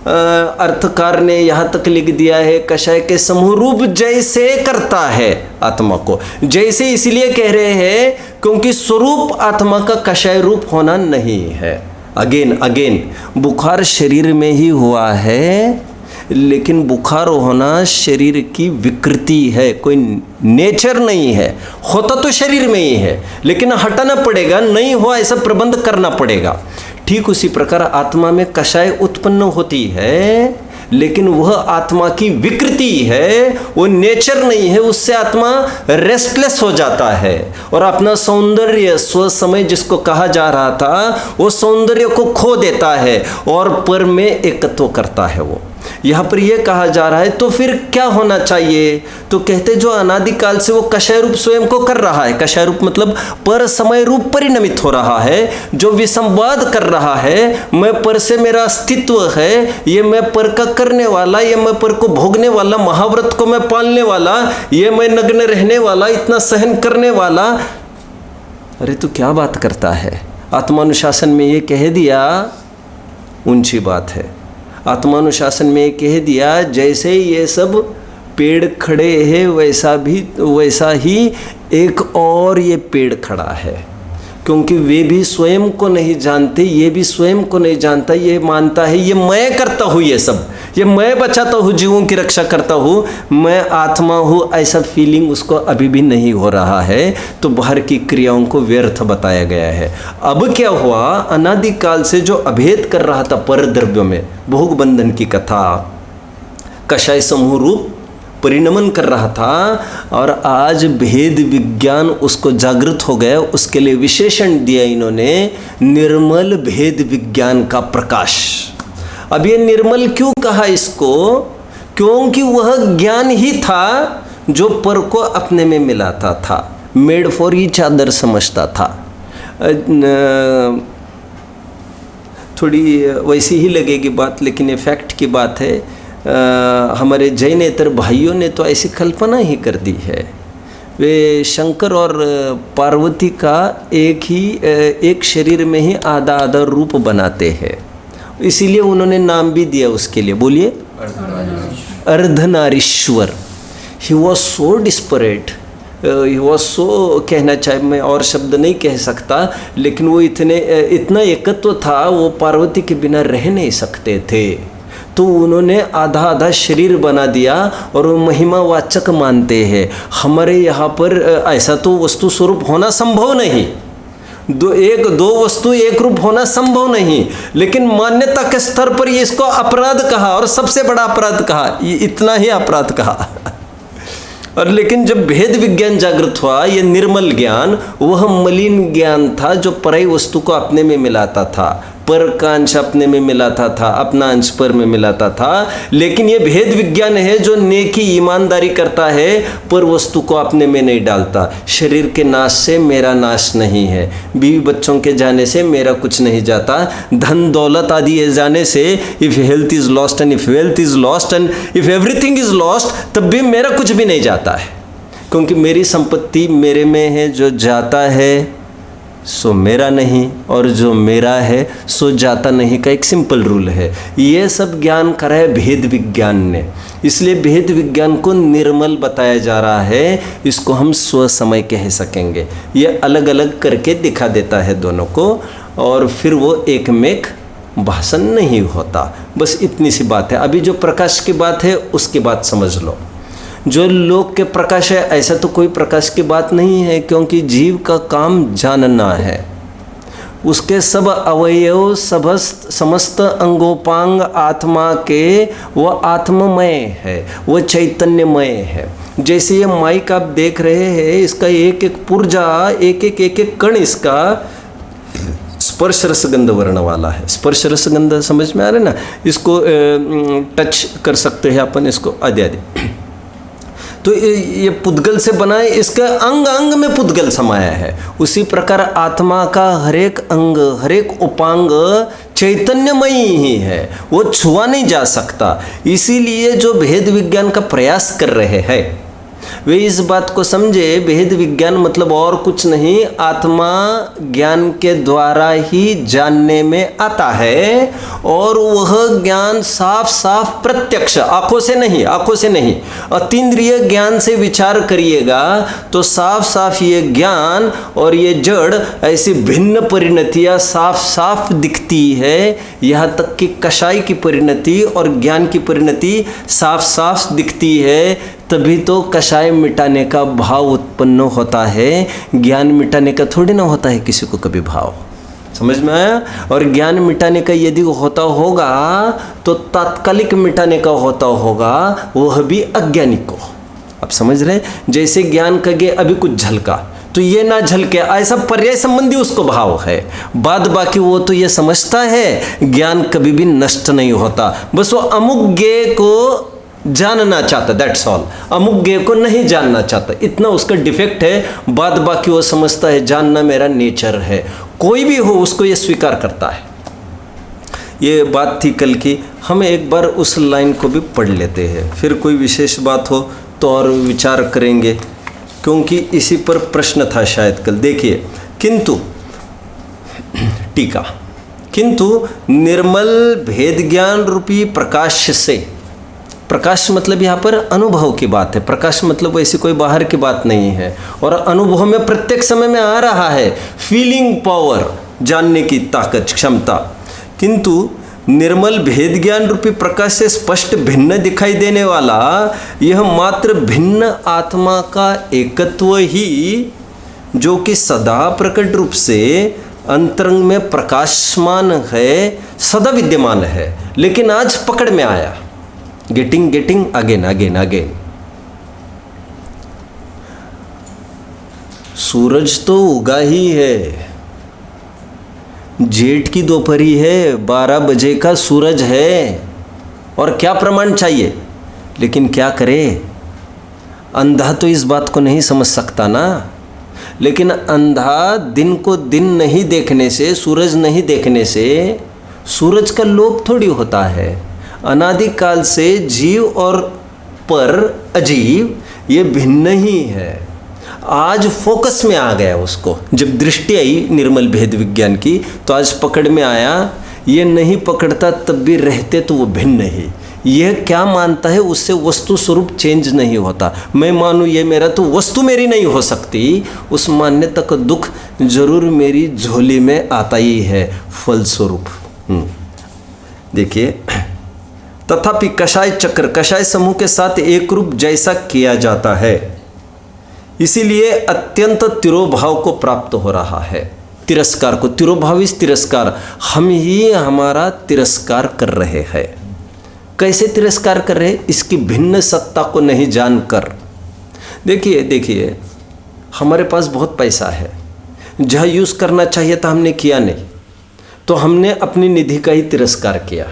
S1: अर्थकार ने यहाँ तक लिख दिया है कषाय के समूह रूप जैसे करता है आत्मा को। जैसे इसलिए कह रहे हैं क्योंकि स्वरूप आत्मा का कषाय रूप होना नहीं है। अगेन बुखार शरीर में ही हुआ है, लेकिन बुखार होना शरीर की विकृति है, कोई नेचर नहीं है। होता तो शरीर में ही है, लेकिन हटाना पड़ेगा, नहीं हुआ ऐसा प्रबंध करना पड़ेगा। ठीक उसी प्रकार आत्मा में कषाय उत्पन्न होती है, लेकिन वह आत्मा की विकृति है, वो नेचर नहीं है। उससे आत्मा रेस्टलेस हो जाता है और अपना सौंदर्य, स्व समय जिसको कहा जा रहा था, वो सौंदर्य को खो देता है और पर में एकत्व करता है। वो यहाँ पर यह कहा जा रहा है तो फिर क्या होना चाहिए? तो कहते जो अनादिकाल से वो कषाय रूप स्वयं को कर रहा है, कषाय रूप मतलब पर समय रूप परिणमित हो रहा है, जो विसंवाद कर रहा है, मैं पर से मेरा अस्तित्व है, ये मैं पर का करने वाला, ये मैं पर को भोगने वाला, महाव्रत को मैं पालने वाला, ये मैं नग्न रहने वाला, इतना सहन करने वाला। अरे तो क्या बात करता है? आत्मानुशासन में ये कह दिया, ऊंची बात है। आत्मानुशासन में ये कह दिया जैसे ये सब पेड़ खड़े हैं वैसा ही एक और ये पेड़ खड़ा है, क्योंकि वे भी स्वयं को नहीं जानते, ये भी स्वयं को नहीं जानता। ये मानता है ये मैं करता हूँ, ये सब ये मैं बचाता हूँ, जीवों की रक्षा करता हूँ, मैं आत्मा हूँ, ऐसा फीलिंग उसको अभी भी नहीं हो रहा है। तो बाहर की क्रियाओं को व्यर्थ बताया गया है। अब क्या हुआ? अनादिकाल से जो अभेद कर रहा था परद्रव्य में, भोग बंधन की कथा, कषाय समूह रूप परिणमन कर रहा था, और आज भेद विज्ञान उसको जागृत हो गया। उसके लिए विशेषण दिया इन्होंने, निर्मल भेद विज्ञान का प्रकाश। अब ये निर्मल क्यों कहा इसको? क्योंकि वह ज्ञान ही था जो पर को अपने में मिलाता था, मेड फॉर ईच अदर समझता था। थोड़ी वैसी ही लगेगी बात, लेकिन ये फैक्ट की बात है। हमारे जैनेतर भाइयों ने तो ऐसी कल्पना ही कर दी है। वे शंकर और पार्वती का एक शरीर में ही आधा आधा रूप बनाते हैं, इसीलिए उन्होंने नाम भी दिया उसके लिए। बोलिए, Ardhanarishvara. He was so desperate, he was so, कहना चाहे मैं और शब्द नहीं कह सकता, लेकिन वो इतना एकत्व था, वो पार्वती के बिना रह नहीं सकते थे। तो उन्होंने आधा आधा शरीर बना दिया और वो महिमावाचक मानते हैं। हमारे यहाँ पर ऐसा तो वस्तु स्वरूप होना संभव नहीं, दो वस्तु एक रूप होना संभव नहीं, लेकिन मान्यता के स्तर पर ये इसको अपराध कहा, और सबसे बड़ा अपराध कहा, ये इतना ही अपराध कहा। और लेकिन जब भेद विज्ञान जागृत हुआ, ये निर्मल ज्ञान, वह मलिन ज्ञान था जो पराई वस्तु को अपने में मिलाता था, पर का अंश अपने में मिलाता था, अपना अंश पर में मिलाता था। लेकिन ये भेद विज्ञान है जो नेकी ईमानदारी करता है पर वस्तु को अपने में नहीं डालता। शरीर के नाश से मेरा नाश नहीं है, बीवी बच्चों के जाने से मेरा कुछ नहीं जाता, धन दौलत आदि जाने से if health is lost and if wealth is lost and if everything is lost, तब भी मेरा कुछ भी नहीं जाता है, क्योंकि मेरी संपत्ति मेरे में है। जो जाता है सो मेरा नहीं और जो मेरा है सो जाता नहीं का एक सिंपल रूल है। ये सब ज्ञान करा है भेद विज्ञान ने, इसलिए भेद विज्ञान को निर्मल बताया जा रहा है। इसको हम स्व समय कह सकेंगे। ये अलग अलग करके दिखा देता है दोनों को, और फिर वो एक में भाषण नहीं होता। बस इतनी सी बात है। अभी जो प्रकाश की बात है उसकी बात समझ लो। जो लोक के प्रकाश है ऐसा तो कोई प्रकाश की बात नहीं है, क्योंकि जीव का काम जानना है। उसके सब अवयव समस्त अंगोपांग आत्मा के वो आत्ममय है, वो चैतन्यमय है। जैसे ये माइक आप देख रहे हैं, इसका एक एक पुर्जा, एक एक कण इसका स्पर्श रसगंध वर्ण वाला है। स्पर्श रसगंध समझ में आ रहा है ना? इसको टच कर सकते हैं अपन, इसको आदि आदि। तो ये पुद्गल से बना है, इसका अंग अंग में पुद्गल समाया है। उसी प्रकार आत्मा का हरेक अंग, हरेक उपांग चैतन्यमयी ही है, वो छुआ नहीं जा सकता। इसीलिए जो भेद विज्ञान का प्रयास कर रहे हैं वे इस बात को समझे, भेद विज्ञान मतलब और कुछ नहीं, आत्मा ज्ञान के द्वारा ही जानने में आता है, और वह ज्ञान साफ साफ प्रत्यक्ष, आंखों से नहीं, अतीन्द्रिय ज्ञान से विचार करिएगा तो साफ साफ ये ज्ञान और ये जड़ ऐसी भिन्न परिणतियाँ साफ साफ दिखती है। यहाँ तक कि कषाय की परिणति और ज्ञान की परिणति साफ साफ दिखती है। तभी तो कषाय मिटाने का भाव उत्पन्न होता है, ज्ञान मिटाने का थोड़ी ना होता है किसी को कभी भाव। समझ में आया? और ज्ञान मिटाने का यदि होता होगा तो तात्कालिक मिटाने का होता होगा, वह भी अज्ञानी को। आप समझ रहे? जैसे ज्ञान कगे अभी कुछ झलका तो ये ना झलके, ऐसा पर्याय संबंधी उसको भाव है। बाद बाकी वो तो ये समझता है ज्ञान कभी भी नष्ट नहीं होता, बस वो अमुक ज्ञेय को जानना चाहता, दैट्स ऑल। अमुक ज्ञेय को नहीं जानना चाहता, इतना उसका डिफेक्ट है। बाद बाकी वो समझता है जानना मेरा नेचर है। कोई भी हो उसको ये स्वीकार करता है। ये बात थी कल की, हम एक बार उस लाइन को भी पढ़ लेते हैं, फिर कोई विशेष बात हो तो और विचार करेंगे, क्योंकि इसी पर प्रश्न था शायद कल। देखिए, किंतु टीका, किंतु निर्मल भेद ज्ञान रूपी प्रकाश से, प्रकाश मतलब यहाँ पर अनुभव की बात है। प्रकाश मतलब ऐसी कोई बाहर की बात नहीं है, और अनुभव में प्रत्येक समय में आ रहा है। फीलिंग पावर, जानने की ताकत, क्षमता। किंतु निर्मल भेद ज्ञान रूपी प्रकाश से स्पष्ट भिन्न दिखाई देने वाला यह मात्र भिन्न आत्मा का एकत्व ही, जो कि सदा प्रकट रूप से अंतरंग में प्रकाशमान है, सदा विद्यमान है, लेकिन आज पकड़ में आया। Getting again. सूरज तो उगा ही है, जेठ की दोपहरी है, 12 बजे का सूरज है, और क्या प्रमाण चाहिए? लेकिन क्या करे, अंधा तो इस बात को नहीं समझ सकता ना। लेकिन अंधा दिन को दिन नहीं देखने से, सूरज नहीं देखने से सूरज का लोप थोड़ी होता है। अनादिकाल से जीव और पर अजीव ये भिन्न ही है। आज फोकस में आ गया उसको, जब दृष्टि आई निर्मल भेद विज्ञान की तो आज पकड़ में आया। ये नहीं पकड़ता तब भी रहते तो वो भिन्न ही। यह क्या मानता है, उससे वस्तु स्वरूप चेंज नहीं होता। मैं मानूँ ये मेरा तो वस्तु मेरी नहीं हो सकती, उस मान्यता का दुख जरूर मेरी झोली में आता ही है फल स्वरूप। देखिए, तथापि कषाय चक्र, कषाय समूह के साथ एक रूप जैसा किया जाता है, इसीलिए अत्यंत तिरोभाव को प्राप्त हो रहा है। तिरस्कार को, तिरोभाव इस तिरस्कार, हम ही हमारा तिरस्कार कर रहे हैं। कैसे तिरस्कार कर रहे हैं? इसकी भिन्न सत्ता को नहीं जानकर। देखिए, हमारे पास बहुत पैसा है, जहाँ यूज़ करना चाहिए था हमने किया नहीं, तो हमने अपनी निधि का ही तिरस्कार किया।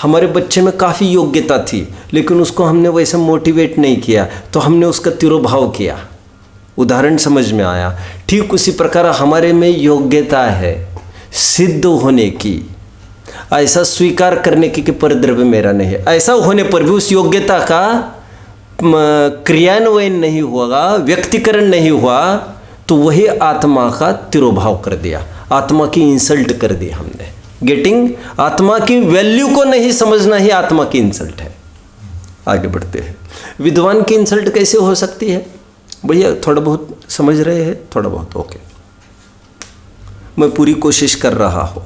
S1: हमारे बच्चे में काफ़ी योग्यता थी लेकिन उसको हमने वैसे मोटिवेट नहीं किया, तो हमने उसका तिरोभाव किया। उदाहरण समझ में आया? ठीक उसी प्रकार हमारे में योग्यता है सिद्ध होने की, ऐसा स्वीकार करने की कि परद्रव्य मेरा नहीं है, ऐसा होने पर भी उस योग्यता का क्रियान्वयन नहीं हुआ, व्यक्तिकरण नहीं हुआ, तो वही आत्मा का तिरोभाव कर दिया, आत्मा की इंसल्ट कर दी हमने। गेटिंग? आत्मा की वैल्यू को नहीं समझना ही आत्मा की इंसल्ट है। आगे बढ़ते हैं। विद्वान की इंसल्ट कैसे हो सकती है? भैया थोड़ा बहुत समझ रहे हैं? थोड़ा बहुत ओके, मैं पूरी कोशिश कर रहा हूँ।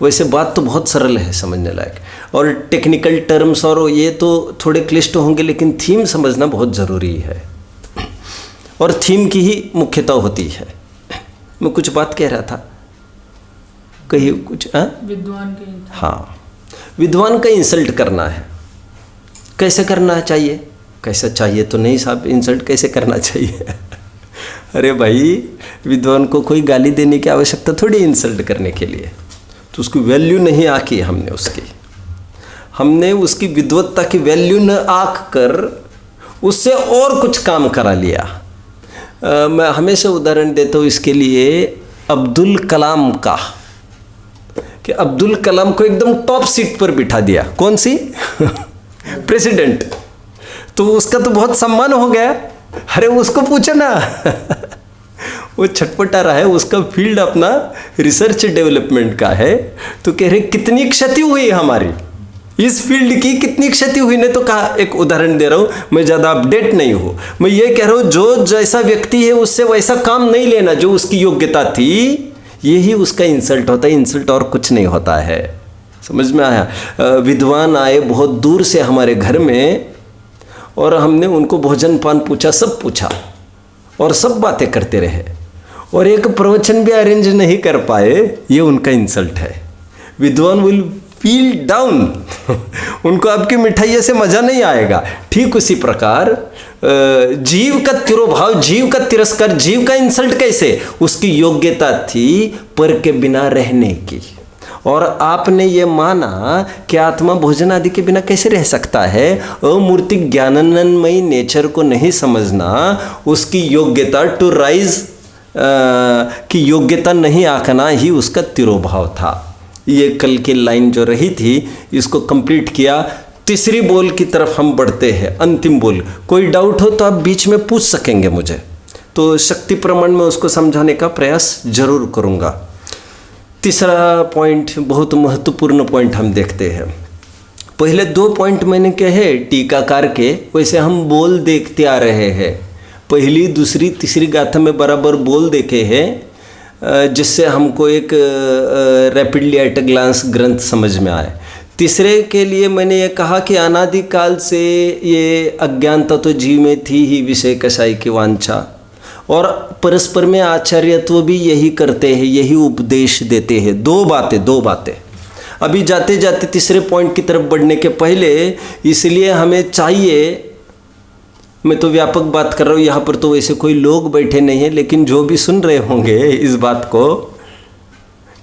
S1: वैसे बात तो बहुत सरल है, समझने लायक, और टेक्निकल टर्म्स और ये तो थोड़े क्लिष्ट होंगे, लेकिन थीम समझना बहुत ज़रूरी है और थीम की ही मुख्यता होती है। मैं कुछ बात कह रहा था, कहीं कुछ
S2: विद्वान के,
S1: हाँ, विद्वान का इंसल्ट करना है। कैसे करना चाहिए? कैसा चाहिए तो नहीं साहब, इंसल्ट कैसे करना चाहिए? अरे भाई, विद्वान को कोई गाली देने की आवश्यकता थोड़ी इंसल्ट करने के लिए, तो उसकी वैल्यू नहीं आकी हमने उसकी विद्वत्ता की वैल्यू न आँख कर उससे और कुछ काम करा लिया। मैं हमेशा उदाहरण देता हूँ इसके लिए अब्दुल कलाम का, कि अब्दुल कलाम को एकदम टॉप सीट पर बिठा दिया। कौन सी? प्रेसिडेंट। तो उसका तो बहुत सम्मान हो गया। अरे उसको पूछो ना वो छटपटा रहा है, उसका फील्ड अपना रिसर्च डेवलपमेंट का है, तो कह रहे कितनी क्षति हुई हमारी इस फील्ड की, कितनी क्षति हुई ने। तो कहा, एक उदाहरण दे रहा हूँ, मैं ज़्यादा अपडेट नहीं हूँ, मैं ये कह रहा हूँ जो जैसा व्यक्ति है उससे वैसा काम नहीं लेना जो उसकी योग्यता थी, यही उसका इंसल्ट होता है। इंसल्ट और कुछ नहीं होता है। समझ में आया? विद्वान आए बहुत दूर से हमारे घर में और हमने उनको भोजन पान पूछा, सब पूछा और सब बातें करते रहे और एक प्रवचन भी अरेंज नहीं कर पाए, ये उनका इंसल्ट है। विद्वान विल फील डाउन उनको आपकी मिठाइयों से मज़ा नहीं आएगा। ठीक उसी प्रकार जीव का तिरोभाव, जीव का तिरस्कार, जीव का इंसल्ट कैसे? उसकी योग्यता थी पर के बिना रहने की, और आपने ये माना कि आत्मा भोजन आदि के बिना कैसे रह सकता है। अमूर्तिक ज्ञानानंदमयी नेचर को नहीं समझना, उसकी योग्यता टू राइज की योग्यता नहीं आंकना ही उसका तिरोभाव था। ये कल की लाइन जो रही थी इसको कंप्लीट किया। तीसरी बोल की तरफ हम बढ़ते हैं, अंतिम बोल। कोई डाउट हो तो आप बीच में पूछ सकेंगे मुझे, तो शक्ति प्रमाण में उसको समझाने का प्रयास जरूर करूँगा। तीसरा पॉइंट बहुत महत्वपूर्ण पॉइंट हम देखते हैं। पहले दो पॉइंट मैंने कहे टीकाकार के, वैसे हम बोल देखते आ रहे हैं। पहली, दूसरी, तीसरी गाथा में बराबर बोल देखे हैं जिससे हमको एक रैपिडली एट अ ग्लांस ग्रंथ समझ में आए। तीसरे के लिए मैंने ये कहा कि अनादिकाल से ये अज्ञानता तो जीव में थी ही, विषय कसाई की वांछा, और परस्पर में आचार्यत्व भी यही करते हैं, यही उपदेश देते हैं। दो बातें। अभी जाते जाते तीसरे पॉइंट की तरफ बढ़ने के पहले, इसलिए हमें चाहिए, मैं तो व्यापक बात कर रहा हूँ, यहाँ पर तो वैसे कोई लोग बैठे नहीं हैं, लेकिन जो भी सुन रहे होंगे इस बात को,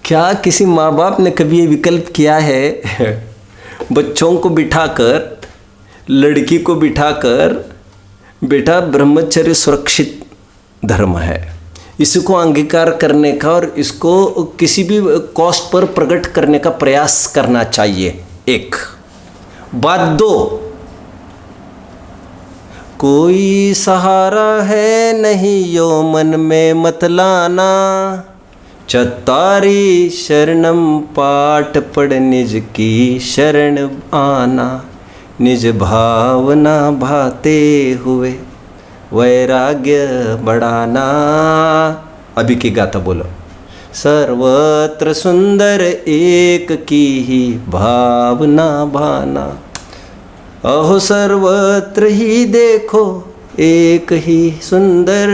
S1: क्या किसी माँ बाप ने कभी ये विकल्प किया है बच्चों को बिठाकर, लड़की को बिठाकर, बेटा ब्रह्मचर्य सुरक्षित धर्म है, इसको अंगीकार करने का और इसको किसी भी कॉस्ट पर प्रकट करने का प्रयास करना चाहिए। एक बात। दो, कोई सहारा है नहीं यो मन में मत लाना, चत्तारी शरणम पाठ पढ़ निज की शरण आना, निज भावना भाते हुए वैराग्य बढ़ाना। अभी की गाथा बोलो। सर्वत्र सुंदर एक की ही भावना भाना, अहो सर्वत्र ही देखो एक ही सुंदर,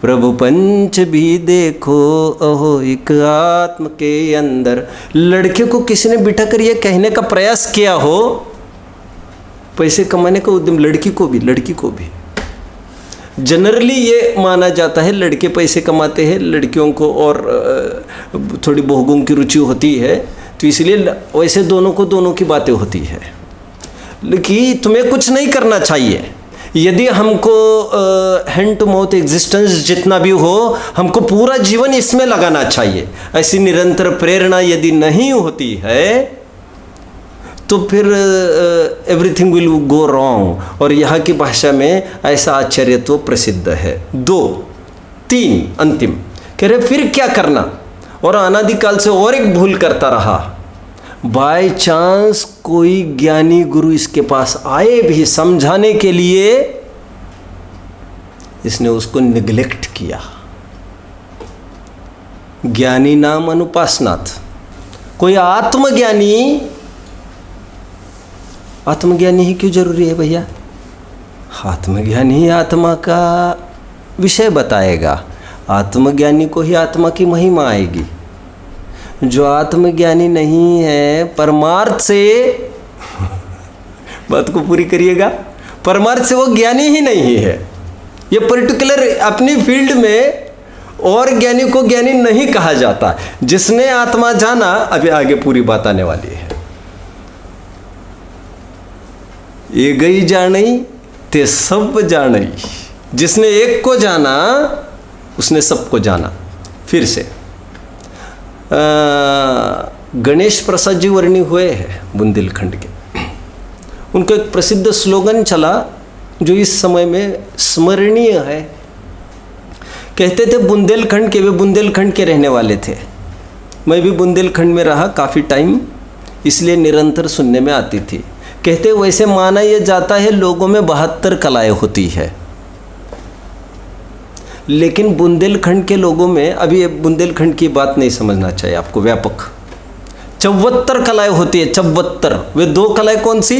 S1: प्रभु पंच भी देखो अहो एक आत्म के अंदर। लड़के को किसी ने बिठा कर यह कहने का प्रयास किया हो, पैसे कमाने का उद्यम, लड़की को भी जनरली ये माना जाता है लड़के पैसे कमाते हैं, लड़कियों को और थोड़ी भोगों की रुचि होती है, तो इसलिए वैसे दोनों को दोनों की बातें होती है। लेकिन तुम्हें कुछ नहीं करना चाहिए। यदि हमको हैंड टू माउथ एग्जिस्टेंस जितना भी हो, हमको पूरा जीवन इसमें लगाना चाहिए। ऐसी निरंतर प्रेरणा यदि नहीं होती है तो फिर एवरीथिंग विल गो रॉन्ग। और यहाँ की भाषा में ऐसा आश्चर्य तो प्रसिद्ध है। 2, 3 अंतिम कह रहे फिर क्या करना, और अनादिकाल से और एक भूल करता रहा। बाय चांस कोई ज्ञानी गुरु इसके पास आए भी समझाने के लिए, इसने उसको निग्लेक्ट किया। ज्ञानी नाम अनुपासनाथ। कोई आत्मज्ञानी ही क्यों जरूरी है भैया? आत्मज्ञानी ही आत्मा का विषय बताएगा, आत्मज्ञानी को ही आत्मा की महिमा आएगी। जो आत्मज्ञानी नहीं है, परमार्थ से बात को पूरी करिएगा, परमार्थ से वो ज्ञानी ही नहीं है। ये पर्टिकुलर अपनी फील्ड में और ज्ञानी को ज्ञानी नहीं कहा जाता। जिसने आत्मा जाना, अभी आगे पूरी बात आने वाली है। ये गई जानई ते सब जानई। जिसने एक को जाना उसने सबको जाना। फिर से गणेश प्रसाद जी वर्णी हुए हैं बुंदेलखंड के। उनका एक प्रसिद्ध स्लोगन चला जो इस समय में स्मरणीय है। कहते थे बुंदेलखंड के, वे बुंदेलखंड के रहने वाले थे। मैं भी बुंदेलखंड में रहा काफ़ी टाइम, इसलिए निरंतर सुनने में आती थी। कहते वैसे माना यह जाता है लोगों में 72 कलाएं होती है, लेकिन बुंदेलखंड के लोगों में, अभी ये बुंदेलखंड की बात नहीं समझना चाहिए आपको, व्यापक 74 कलाएं होती है। 74। वे 2 कलाएं कौन सी?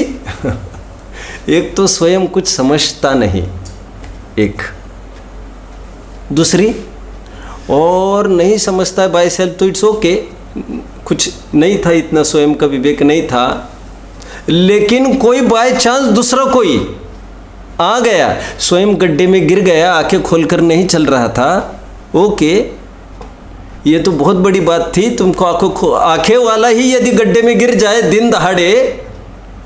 S1: एक तो स्वयं कुछ समझता नहीं, एक दूसरी और नहीं समझता है बाय सेल्फ, तो इट्स ओके, कुछ नहीं था, इतना स्वयं का विवेक नहीं था। लेकिन कोई बाय चांस दूसरा कोई आ गया, स्वयं गड्ढे में गिर गया, आंखें खोलकर नहीं चल रहा था, ओके, ये तो बहुत बड़ी बात थी। तुमको आंखें वाला ही यदि गड्ढे में गिर जाए दिन दहाड़े,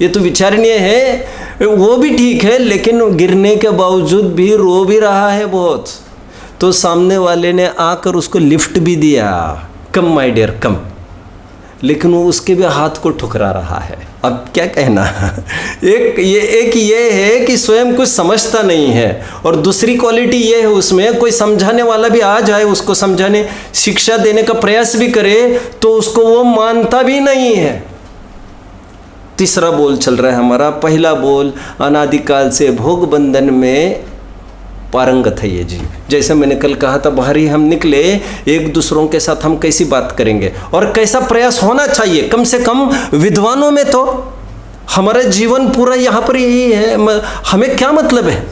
S1: ये तो विचारणीय है, वो भी ठीक है, लेकिन गिरने के बावजूद भी रो भी रहा है बहुत, तो सामने वाले ने आकर उसको लिफ्ट भी दिया, कम माय डियर कम, लेकिन वो उसके भी हाथ को ठुकरा रहा है। अब क्या कहना, एक ये है कि स्वयं कुछ समझता नहीं है, और दूसरी क्वालिटी ये है उसमें कोई समझाने वाला भी आ जाए, उसको समझाने शिक्षा देने का प्रयास भी करे तो उसको वो मानता भी नहीं है। तीसरा बोल चल रहा है हमारा। पहला बोल, अनादिकाल से भोग बंधन में पारंगत है ये जीव। जैसे मैंने कल कहा था, बाहर ही हम निकले, एक दूसरों के साथ हम कैसी बात करेंगे और कैसा प्रयास होना चाहिए। कम से कम विद्वानों में तो हमारा जीवन पूरा यहाँ पर यही है, हमें क्या मतलब है,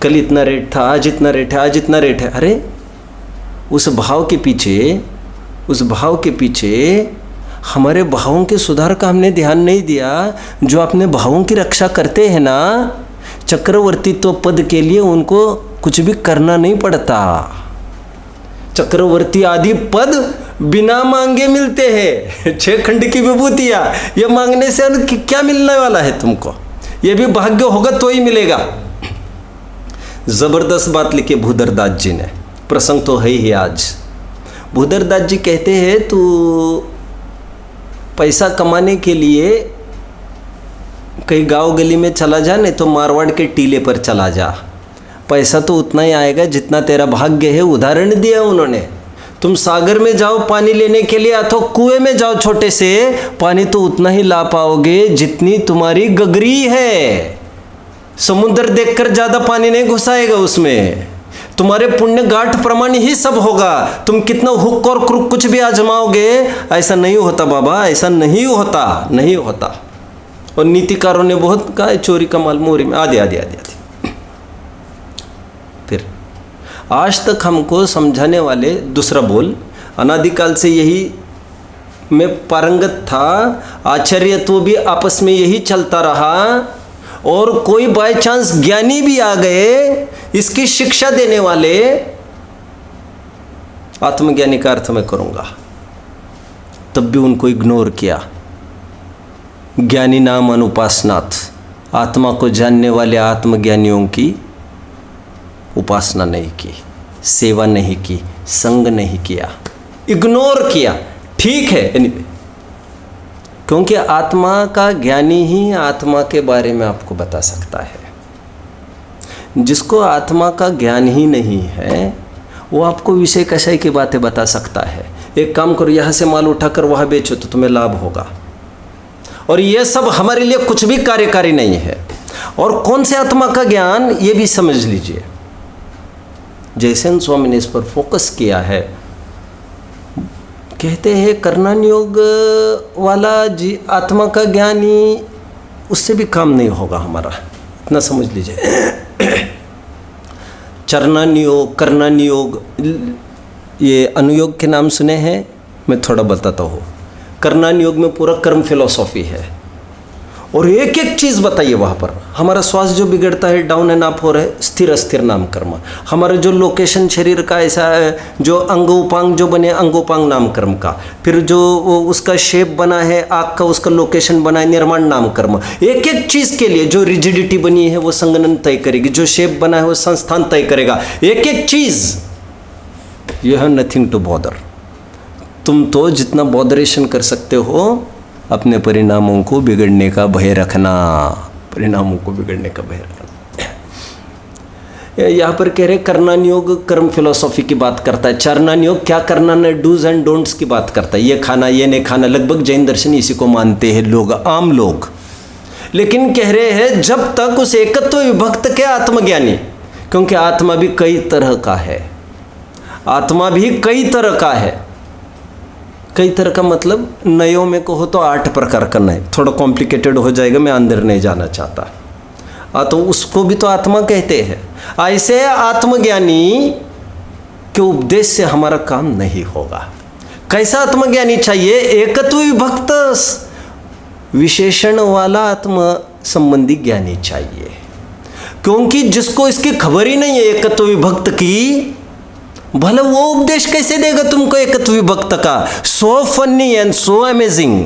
S1: कल इतना रेट था, आज इतना रेट है, आज इतना रेट है। अरे उस भाव के पीछे हमारे भावों के सुधार का हमने ध्यान नहीं दिया। जो अपने भावों की रक्षा करते हैं ना, चक्रवर्ती तो पद के लिए उनको कुछ भी करना नहीं पड़ता। चक्रवर्ती आदि पद बिना मांगे मिलते हैं। 6 खंड की विभूतियाँ, ये मांगने से क्या मिलने वाला है तुमको, ये भी भाग्य होगा तो ही मिलेगा। जबरदस्त बात लिखी भूधरदास जी ने, प्रसंग तो है ही आज। भूधरदास जी कहते हैं, तू पैसा कमाने के लिए कहीं गांव गली में चला जा, नहीं तो मारवाड़ के टीले पर चला जा, पैसा तो उतना ही आएगा जितना तेरा भाग्य है। उदाहरण दिया उन्होंने। तुम सागर में जाओ पानी लेने के लिए, अथवा कुएं में जाओ छोटे से, पानी तो उतना ही ला पाओगे जितनी तुम्हारी गगरी है। समुद्र देखकर ज़्यादा पानी नहीं घुसाएगा उसमें, तुम्हारे पुण्य गांठ प्रमाण ही सब होगा। तुम कितना हुक और क्रुक कुछ भी आजमाओगे, ऐसा नहीं होता बाबा, ऐसा नहीं होता। और नीतिकारों ने बहुत कहा, चोरी का माल मोरी में, आदि। फिर आज तक हमको समझाने वाले दूसरा बोल, अनादिकाल से यही में पारंगत था, आचार्य तो भी आपस में यही चलता रहा, और कोई बाय चांस ज्ञानी भी आ गए इसकी शिक्षा देने वाले, आत्मज्ञानी का अर्थ मैं करूंगा, तब भी उनको इग्नोर किया। ज्ञानी नाम अनुपासनाथ, आत्मा को जानने वाले आत्मज्ञानियों की उपासना नहीं की, सेवा नहीं की, संग नहीं किया, इग्नोर किया। ठीक है, anyway, क्योंकि आत्मा का ज्ञानी ही आत्मा के बारे में आपको बता सकता है। जिसको आत्मा का ज्ञान ही नहीं है वो आपको विषय कषय की बातें बता सकता है। एक काम करो, यहाँ से माल उठाकर वहाँ बेचो तो तुम्हें लाभ होगा, और ये सब हमारे लिए कुछ भी कार्यकारी नहीं है। और कौन से आत्मा का ज्ञान, ये भी समझ लीजिए। जयसेन स्वामी ने इस पर फोकस किया है। कहते हैं कर्णन योग वाला जी आत्मा का ज्ञानी, उससे भी काम नहीं होगा हमारा, इतना समझ लीजिए। चरणन योग, कर्णन योग, ये अनुयोग के नाम सुने हैं, मैं थोड़ा बताता हूँ। कर्णन योग में पूरा कर्म फिलॉसफी है, और एक एक चीज़ बताइए वहाँ पर। हमारा श्वास जो बिगड़ता है, डाउन एंड अप हो रहा है, स्थिर अस्थिर नाम कर्म। हमारा जो लोकेशन शरीर का ऐसा है, जो अंग उपांग जो बने, अंगोपांग नाम कर्म का। फिर जो उसका शेप बना है आँख का, उसका लोकेशन बना है, निर्माण नाम कर्म। एक एक चीज़ के लिए जो रिजिडिटी बनी है वो संगनन तय करेगी, जो शेप बना है वो संस्थान तय करेगा। एक एक चीज़, you have nothing to bother. तुम तो जितना बॉदरेशन कर सकते हो, अपने परिणामों को बिगड़ने का भय रखना, परिणामों को बिगड़ने का भय रखना। यहाँ पर कह रहे कर्णन योग कर्म फिलॉसफी की बात करता है, चरणन योग क्या करना है, डूज एंड डोंट्स की बात करता है, ये खाना ये नहीं खाना। लगभग जैन दर्शन इसी को मानते हैं लोग, आम लोग। लेकिन कह रहे हैं जब तक उस एकत्व विभक्त के आत्मज्ञानी, क्योंकि आत्मा भी कई तरह का है, आत्मा भी कई तरह का है। कई तरह का मतलब नयों में कहो तो 8 प्रकार का नय, थोड़ा कॉम्प्लिकेटेड हो जाएगा, मैं अंदर नहीं जाना चाहता। तो उसको भी तो आत्मा कहते हैं। ऐसे आत्मज्ञानी के उपदेश से हमारा काम नहीं होगा। कैसा आत्मज्ञानी चाहिए? एकत्व विभक्त विशेषण वाला आत्म संबंधी ज्ञानी चाहिए, क्योंकि जिसको इसकी खबर ही नहीं है एकत्व विभक्त की, भले वो उपदेश कैसे देगा तुमको एकत्व विभक्त का। So funny and so amazing,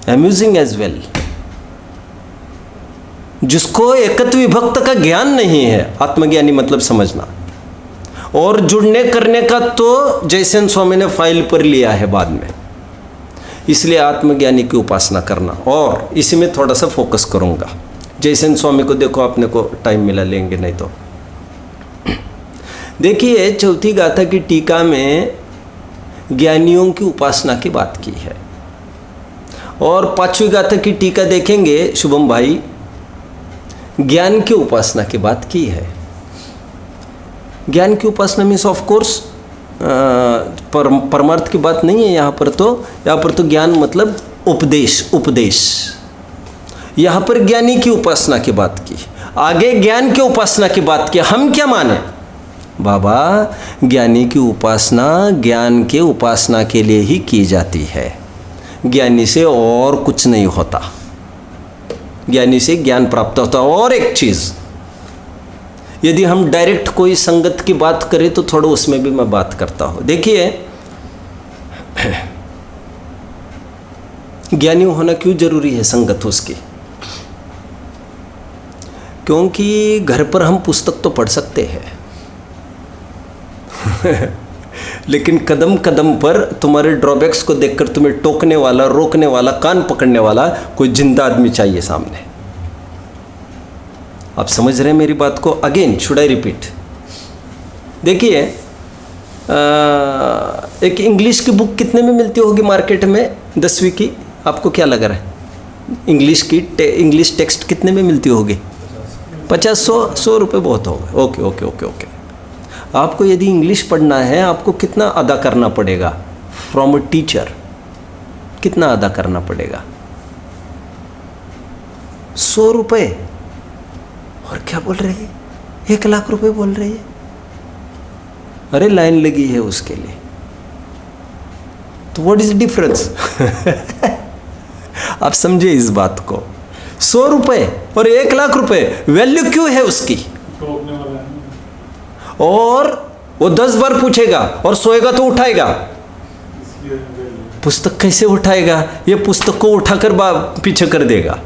S1: amusing as well. जिसको एकत्व विभक्त का ज्ञान नहीं है, आत्मज्ञानी मतलब समझना, और जुड़ने करने का तो जयसेन स्वामी ने फाइल पर लिया है बाद में। इसलिए आत्मज्ञानी की उपासना करना, और इसी में थोड़ा सा फोकस करूंगा। जयसेन स्वामी को देखो, अपने को टाइम मिला लेंगे नहीं तो। देखिए, चौथी गाथा की टीका में ज्ञानियों की उपासना की बात की है, और 5वीं गाथा की टीका देखेंगे शुभम भाई, ज्ञान की उपासना की बात की है। ज्ञान की उपासना मीन्स ऑफ कोर्स परमार्थ की बात नहीं है यहाँ पर। तो यहाँ पर तो ज्ञान मतलब उपदेश, उपदेश। यहाँ पर ज्ञानी की उपासना की बात की, आगे ज्ञान की उपासना की बात की। हम क्या माने बाबा? ज्ञानी की उपासना ज्ञान के उपासना के लिए ही की जाती है, ज्ञानी से और कुछ नहीं होता। ज्ञानी से ज्ञान प्राप्त होता। और एक चीज़, यदि हम डायरेक्ट कोई संगत की बात करें तो थोड़ा उसमें भी मैं बात करता हूँ। देखिए, ज्ञानी होना क्यों जरूरी है संगत उसकी? क्योंकि घर पर हम पुस्तक तो पढ़ सकते हैं लेकिन कदम कदम पर तुम्हारे ड्रॉबैक्स को देखकर तुम्हें टोकने वाला, रोकने वाला, कान पकड़ने वाला कोई जिंदा आदमी चाहिए सामने। आप समझ रहे हैं मेरी बात को? Again should I repeat? देखिए, एक इंग्लिश की बुक कितने में मिलती होगी मार्केट में, 10वीं की? आपको क्या लग रहा है? इंग्लिश टेक्स्ट कितने में मिलती होगी? 50-100 रुपये बहुत होगा। Okay okay okay okay. आपको यदि इंग्लिश पढ़ना है, आपको कितना अदा करना पड़ेगा फ्रॉम अ टीचर? कितना अदा करना पड़ेगा? 100 रुपये। और क्या बोल रहे हैं? 1 लाख रुपए बोल रहे हैं। अरे लाइन लगी है उसके लिए, तो व्हाट इज डिफरेंस? आप समझे इस बात को। 100 रुपये और 1 लाख रुपए, वैल्यू क्यों है उसकी? और वो 10 बार पूछेगा और सोएगा तो उठाएगा। पुस्तक कैसे उठाएगा? ये पुस्तक को उठाकर पीछे कर देगा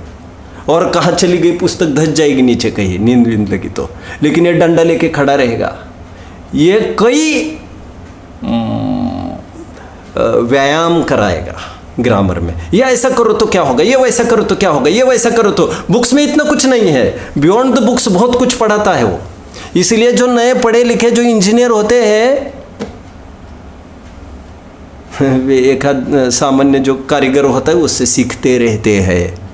S1: और कहाँ चली गई पुस्तक, धस जाएगी नीचे कहीं, नींद वींद लगी तो। लेकिन ये डंडा लेके खड़ा रहेगा। ये कई व्यायाम कराएगा ग्रामर में। ये ऐसा करो तो क्या होगा, ये वैसा करो तो क्या होगा, ये वैसा करो तो। बुक्स में इतना कुछ नहीं है, बियॉन्ड द बुक्स बहुत कुछ पढ़ाता है वो। इसलिए जो नए पढ़े लिखे जो इंजीनियर होते हैं, वे एक सामान्य जो कारीगर होता है उससे सीखते रहते हैं।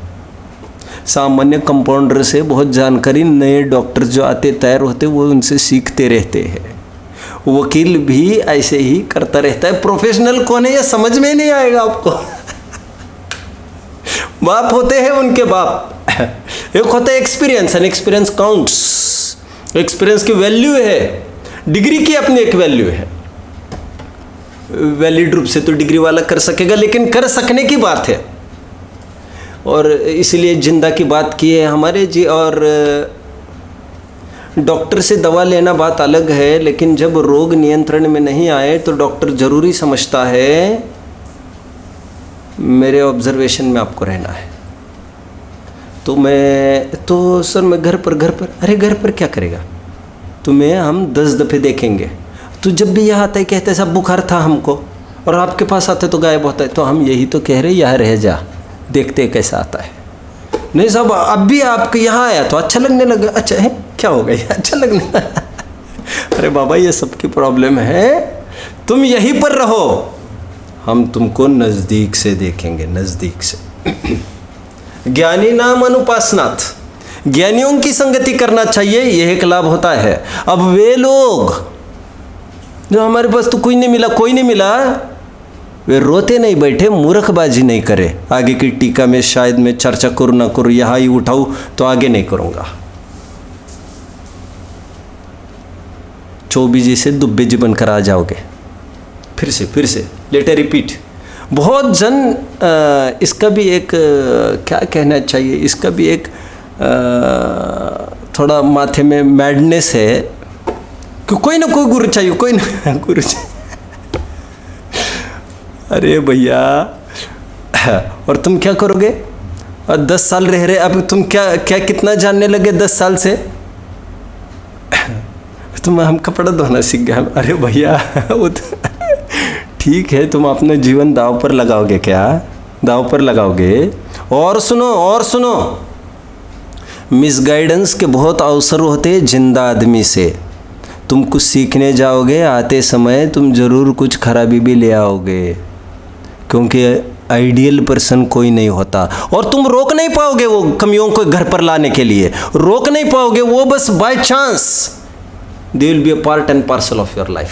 S1: सामान्य कंपाउंडर से बहुत जानकारी, नए डॉक्टर जो आते तैयार होते वो उनसे सीखते रहते हैं। वकील भी ऐसे ही करता रहता है। प्रोफेशनल कौन है ये समझ में नहीं आएगा आपको। बाप होते हैं उनके बाप। एक होता है experience, and experience counts. Experience की वैल्यू है, डिग्री की अपनी एक वैल्यू है। वैलिड रूप से तो डिग्री वाला कर सकेगा, लेकिन कर सकने की बात है। और इसलिए जिंदा की बात की है हमारे जी। और डॉक्टर से दवा लेना बात अलग है, लेकिन जब रोग नियंत्रण में नहीं आए तो डॉक्टर ज़रूरी समझता है मेरे ऑब्जर्वेशन में आपको रहना है। तो सर मैं घर पर अरे घर पर क्या करेगा? तुम्हें हम 10 दफ़े देखेंगे। तो जब भी यहाँ आता है कहते सब बुखार था हमको, और आपके पास आते तो गायब होता है। तो हम यही तो कह रहे यहाँ रह जा, देखते कैसा आता है। नहीं साहब अब भी आपके यहाँ आया तो अच्छा लगने लगा। अच्छा है, क्या हो गया? अच्छा लगने लगा। अरे बाबा ये सबकी प्रॉब्लम है, तुम यहीं पर रहो, हम तुमको नज़दीक से देखेंगे, नज़दीक से। ज्ञानी नाम अनुपासनाथ, ज्ञानियों की संगति करना चाहिए, यह एक लाभ होता है। अब वे लोग जो हमारे पास तो कोई नहीं मिला, वे रोते नहीं बैठे, मूर्खबाजी नहीं करे। आगे की टीका में शायद मैं चर्चा करूँ ना करूँ, यहाँ ही उठाऊँ तो आगे नहीं करूँगा। चौबीजी से दुब्बेजी बनकर आ जाओगे। फिर से लेट रिपीट। बहुत जन इसका भी एक क्या कहना चाहिए, इसका भी एक थोड़ा माथे में मैडनेस है कि कोई ना कोई गुरु चाहिए, कोई ना गुरु चाहिए। अरे भैया, और तुम क्या करोगे? और 10 साल रह रहे, अब तुम क्या कितना जानने लगे 10 साल से? तुम हम कपड़ा धोना सीख गए। अरे भैया वो तो ठीक है, तुम अपना जीवन दांव पर लगाओगे क्या? दांव पर लगाओगे। और सुनो, मिसगाइडेंस के बहुत अवसर होते हैं जिंदा आदमी से। तुम कुछ सीखने जाओगे, आते समय तुम ज़रूर कुछ खराबी भी ले आओगे, क्योंकि आइडियल पर्सन कोई नहीं होता। और तुम रोक नहीं पाओगे वो कमियों को घर पर लाने के लिए, रोक नहीं पाओगे। वो बस by chance they will be a part and parcel of your life,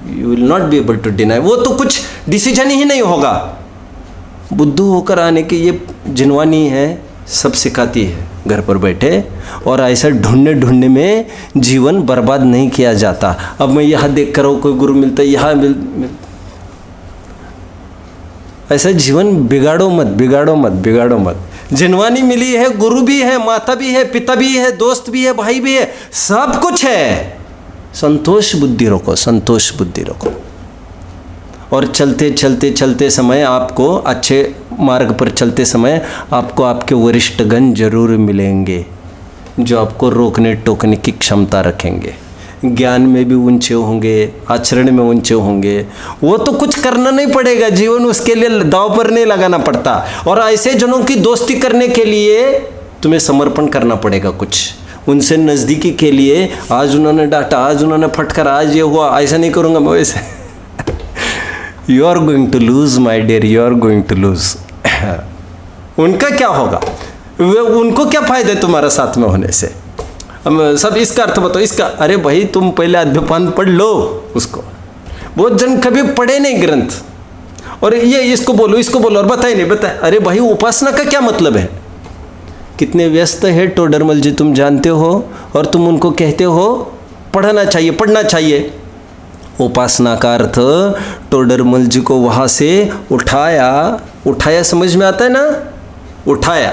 S1: you will not be able to deny. वो तो कुछ डिसीजन ही नहीं होगा। बुद्धू होकर आने की ये जिनवानी है, सब सिखाती है घर पर बैठे। और ऐसा ढूंढने में जीवन बर्बाद नहीं किया जाता। अब मैं यहाँ देख कर कोई गुरु मिलता है, यहाँ ऐसा जीवन बिगाड़ो मत। जिनवानी मिली है, गुरु भी है, माता भी है, पिता भी है, दोस्त भी है, भाई भी है, सब कुछ है। संतोष बुद्धि रखो। और चलते समय आपको अच्छे मार्ग पर चलते समय आपको आपके वरिष्ठगण जरूर मिलेंगे, जो आपको रोकने टोकने की क्षमता रखेंगे। ज्ञान में भी ऊंचे होंगे, आचरण में ऊंचे होंगे। वो तो कुछ करना नहीं पड़ेगा, जीवन उसके लिए दांव पर नहीं लगाना पड़ता। और ऐसे जनों की दोस्ती करने के लिए तुम्हें समर्पण करना पड़ेगा कुछ। उनसे नज़दीकी के लिए आज उन्होंने डांटा, आज उन्होंने फटकार, आज ये हुआ, ऐसा नहीं करूँगा मैं वैसे। You are going to lose my dear, you are going to lose. उनका क्या होगा? उनको क्या फ़ायदा है तुम्हारा साथ में होने से? सब इसका अर्थ बताओ, इसका। अरे भाई तुम पहले अध्यापन पढ़ लो उसको। बहुत जन कभी पढ़े नहीं ग्रंथ, और ये इसको बोलो और बताए। अरे भाई उपासना का क्या मतलब है? कितने व्यस्त है टोडरमल जी, तुम जानते हो, और तुम उनको कहते हो पढ़ना चाहिए। उपासना का अर्थ टोडरमल जी को वहाँ से उठाया समझ में आता है ना? उठाया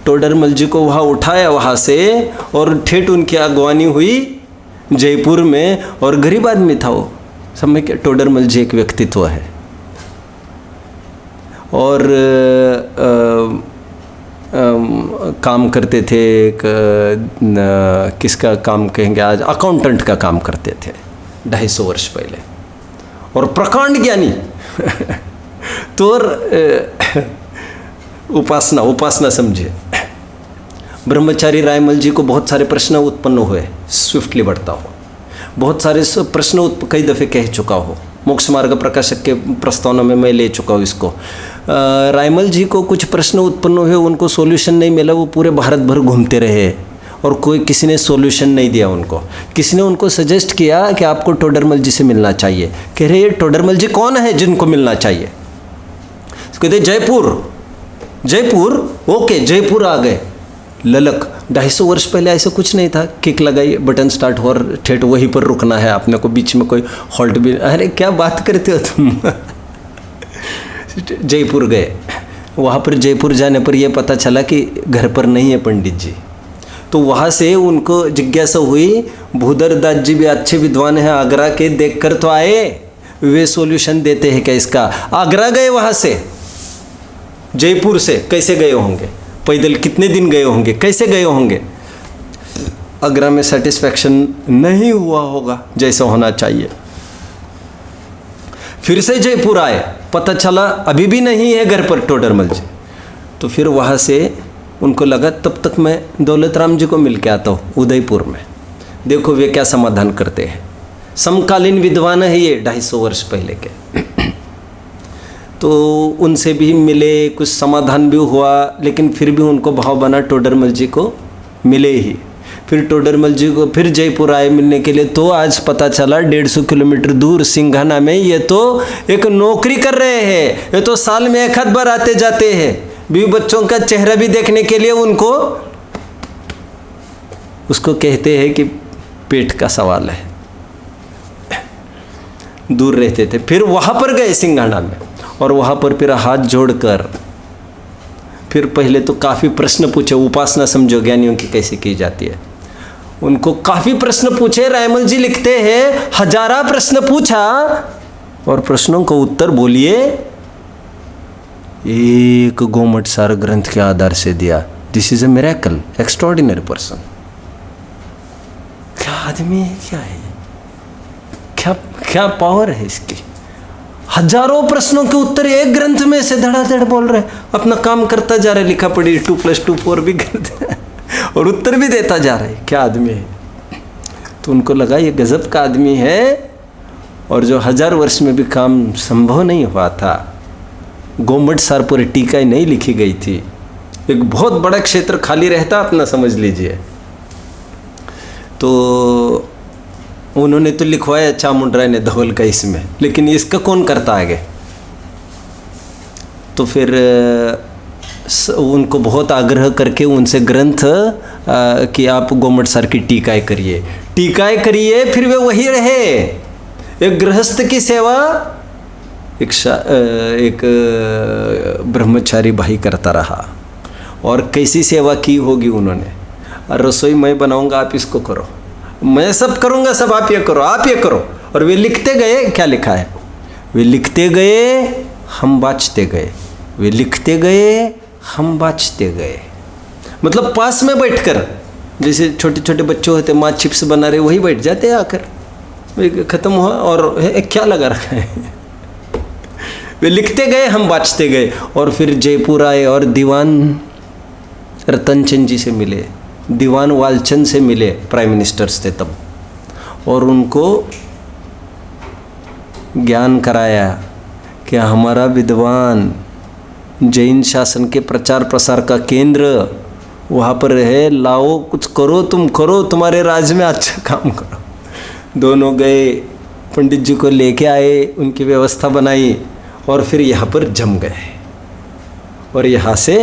S1: टोडरमल जी को वहाँ उठाया वहाँ से और ठेठ उनकी अगवानी हुई जयपुर में। और गरीब आदमी था वो समय के। टोडरमल जी एक व्यक्तित्व है। और काम करते थे किसका काम कहेंगे आज, अकाउंटेंट का काम करते थे 250 वर्ष पहले। और प्रकांड ज्ञानी तो उपासना समझिए। ब्रह्मचारी रायमल जी को बहुत सारे प्रश्न उत्पन्न हुए, स्विफ्टली बढ़ता हो, बहुत सारे प्रश्न कई दफ़े कह चुका हो। मोक्ष मार्ग प्रकाशक के प्रस्तावना में मैं ले चुका हूँ इसको। रायमल जी को कुछ प्रश्न उत्पन्न हुए, उनको सॉल्यूशन नहीं मिला, वो पूरे भारत भर घूमते रहे और किसी ने सॉल्यूशन नहीं दिया उनको। किसी ने उनको सजेस्ट किया कि आपको टोडरमल जी से मिलना चाहिए। कह रहे टोडरमल जी कौन है जिनको मिलना चाहिए? कहते जयपुर। ओके, जयपुर आ गए। ललक 250 वर्ष पहले ऐसा कुछ नहीं था। किक लगाई, बटन स्टार्ट हो और ठेठ वहीं पर रुकना है, आपने को बीच में कोई हॉल्ट भी। अरे क्या बात करते हो तुम। जयपुर गए। वहाँ पर जयपुर जाने पर यह पता चला कि घर पर नहीं है पंडित जी। तो वहाँ से उनको जिज्ञासा हुई, भूधर दास जी भी अच्छे विद्वान हैं आगरा के, देख कर तो आए, वे सॉल्यूशन देते हैं क्या इसका। आगरा गए, वहाँ से जयपुर से कैसे गए होंगे, पैदल कितने दिन गए होंगे, कैसे गए होंगे। आगरा में सेटिस्फैक्शन नहीं हुआ होगा जैसा होना चाहिए। फिर से जयपुर आए, पता चला अभी भी नहीं है घर पर टोडरमल जी। तो फिर वहाँ से उनको लगा तब तक मैं दौलत राम जी को मिल के आता हूँ उदयपुर में, देखो वे क्या समाधान करते हैं। समकालीन विद्वान है ये 250 वर्ष पहले के। तो उनसे भी मिले, कुछ समाधान भी हुआ, लेकिन फिर भी उनको भाव बना टोडरमल जी को मिले ही। फिर टोडरमल जी को फिर जयपुर आए मिलने के लिए। तो आज पता चला 150 किलोमीटर दूर सिंघाना में ये तो एक नौकरी कर रहे हैं, ये तो साल में एक आध बार आते जाते हैं, बीवी बच्चों का चेहरा भी देखने के लिए उनको, उसको कहते हैं कि पेट का सवाल है, दूर रहते थे। फिर वहाँ पर गए सिंघाना में, और वहाँ पर फिर हाथ जोड़कर फिर पहले तो काफ़ी प्रश्न पूछे। उपासना समझो ज्ञानियों की कैसे की जाती है। उनको काफ़ी प्रश्न पूछे। रायमल जी लिखते हैं 1000 प्रश्न पूछा और प्रश्नों का उत्तर बोलिए एक गोमट सार ग्रंथ के आधार से दिया। This is a miracle, extraordinary person. क्या आदमी है, क्या है, क्या पावर है इसकी। 1000 प्रश्नों के उत्तर एक ग्रंथ में से धड़ाधड़ बोल रहे, अपना काम करता जा रहे, लिखा पढ़ी 2+2 4 भी करते और उत्तर भी देता जा रहा है। क्या आदमी है। तो उनको लगा ये गजब का आदमी है, और जो 1000 वर्ष में भी काम संभव नहीं हुआ था। गोमट सार पर टीका ही नहीं लिखी गई थी, एक बहुत बड़ा क्षेत्र खाली रहता, अपना समझ लीजिए। तो उन्होंने तो लिखवाया चामुंडराय ने धवल का इसमें, लेकिन इसका कौन करता आगे। तो फिर उनको बहुत आग्रह करके उनसे ग्रंथ कि आप गोमट सार की टीकाएँ करिए। फिर वे वही रहे, एक गृहस्थ की सेवा एक ब्रह्मचारी भाई करता रहा। और कैसी सेवा की होगी उन्होंने। रसोई मैं बनाऊंगा, आप इसको करो, मैं सब करूंगा, सब आप ये करो, आप ये करो। और वे लिखते गए, क्या लिखा है, वे लिखते गए, हम बाँचते गए, वे लिखते गए, हम बाँचते गए। मतलब पास में बैठकर, जैसे छोटे छोटे बच्चे होते, माँ चिप्स बना रहे, वही बैठ जाते हैं आकर। ख़त्म हुआ और क्या लगा रखा है। वे लिखते गए, हम बाँचते गए। और फिर जयपुर आए और दीवान रतनचंद जी से मिले, दीवान वालचंद से मिले, प्राइम मिनिस्टर्स थे तब, और उनको ज्ञान कराया कि हमारा विद्वान जैन शासन के प्रचार प्रसार का केंद्र वहाँ पर है, लाओ कुछ करो, तुम करो, तुम्हारे राज्य में अच्छा काम करो। दोनों गए, पंडित जी को लेके आए, उनकी व्यवस्था बनाई, और फिर यहाँ पर जम गए। और यहाँ से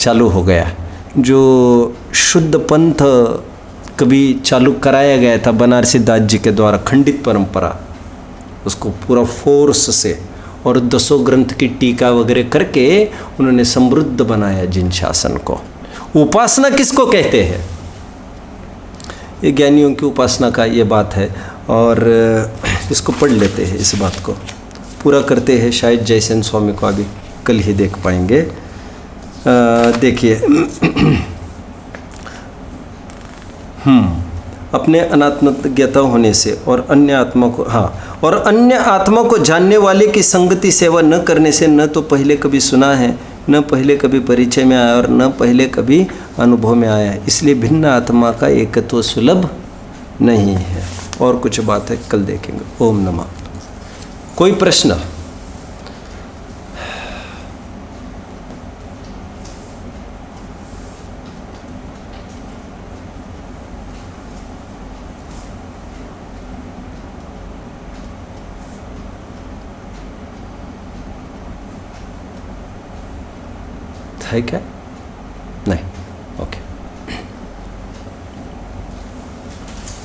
S1: चालू हो गया जो शुद्ध पंथ कभी चालू कराया गया था बनारसी दास जी के द्वारा, खंडित परंपरा, उसको पूरा फोर्स से और 10 ग्रंथ की टीका वगैरह करके उन्होंने समृद्ध बनाया जिन शासन को। उपासना किसको कहते हैं? ये ज्ञानियों की उपासना का ये बात है। और इसको पढ़ लेते हैं, इस बात को पूरा करते हैं। शायद जयसेन स्वामी को अभी कल ही देख पाएंगे। देखिए अपने अनात्मज्ञता होने से और अन्य आत्मा को, हाँ, और अन्य आत्मा को जानने वाले की संगति सेवा न करने से न तो पहले कभी सुना है, न पहले कभी परिचय में आया और न पहले कभी अनुभव में आया है। इसलिए भिन्न आत्मा का एकत्व सुलभ नहीं है। और कुछ बात है कल देखेंगे। ओम नमः। कोई प्रश्न? है क्या?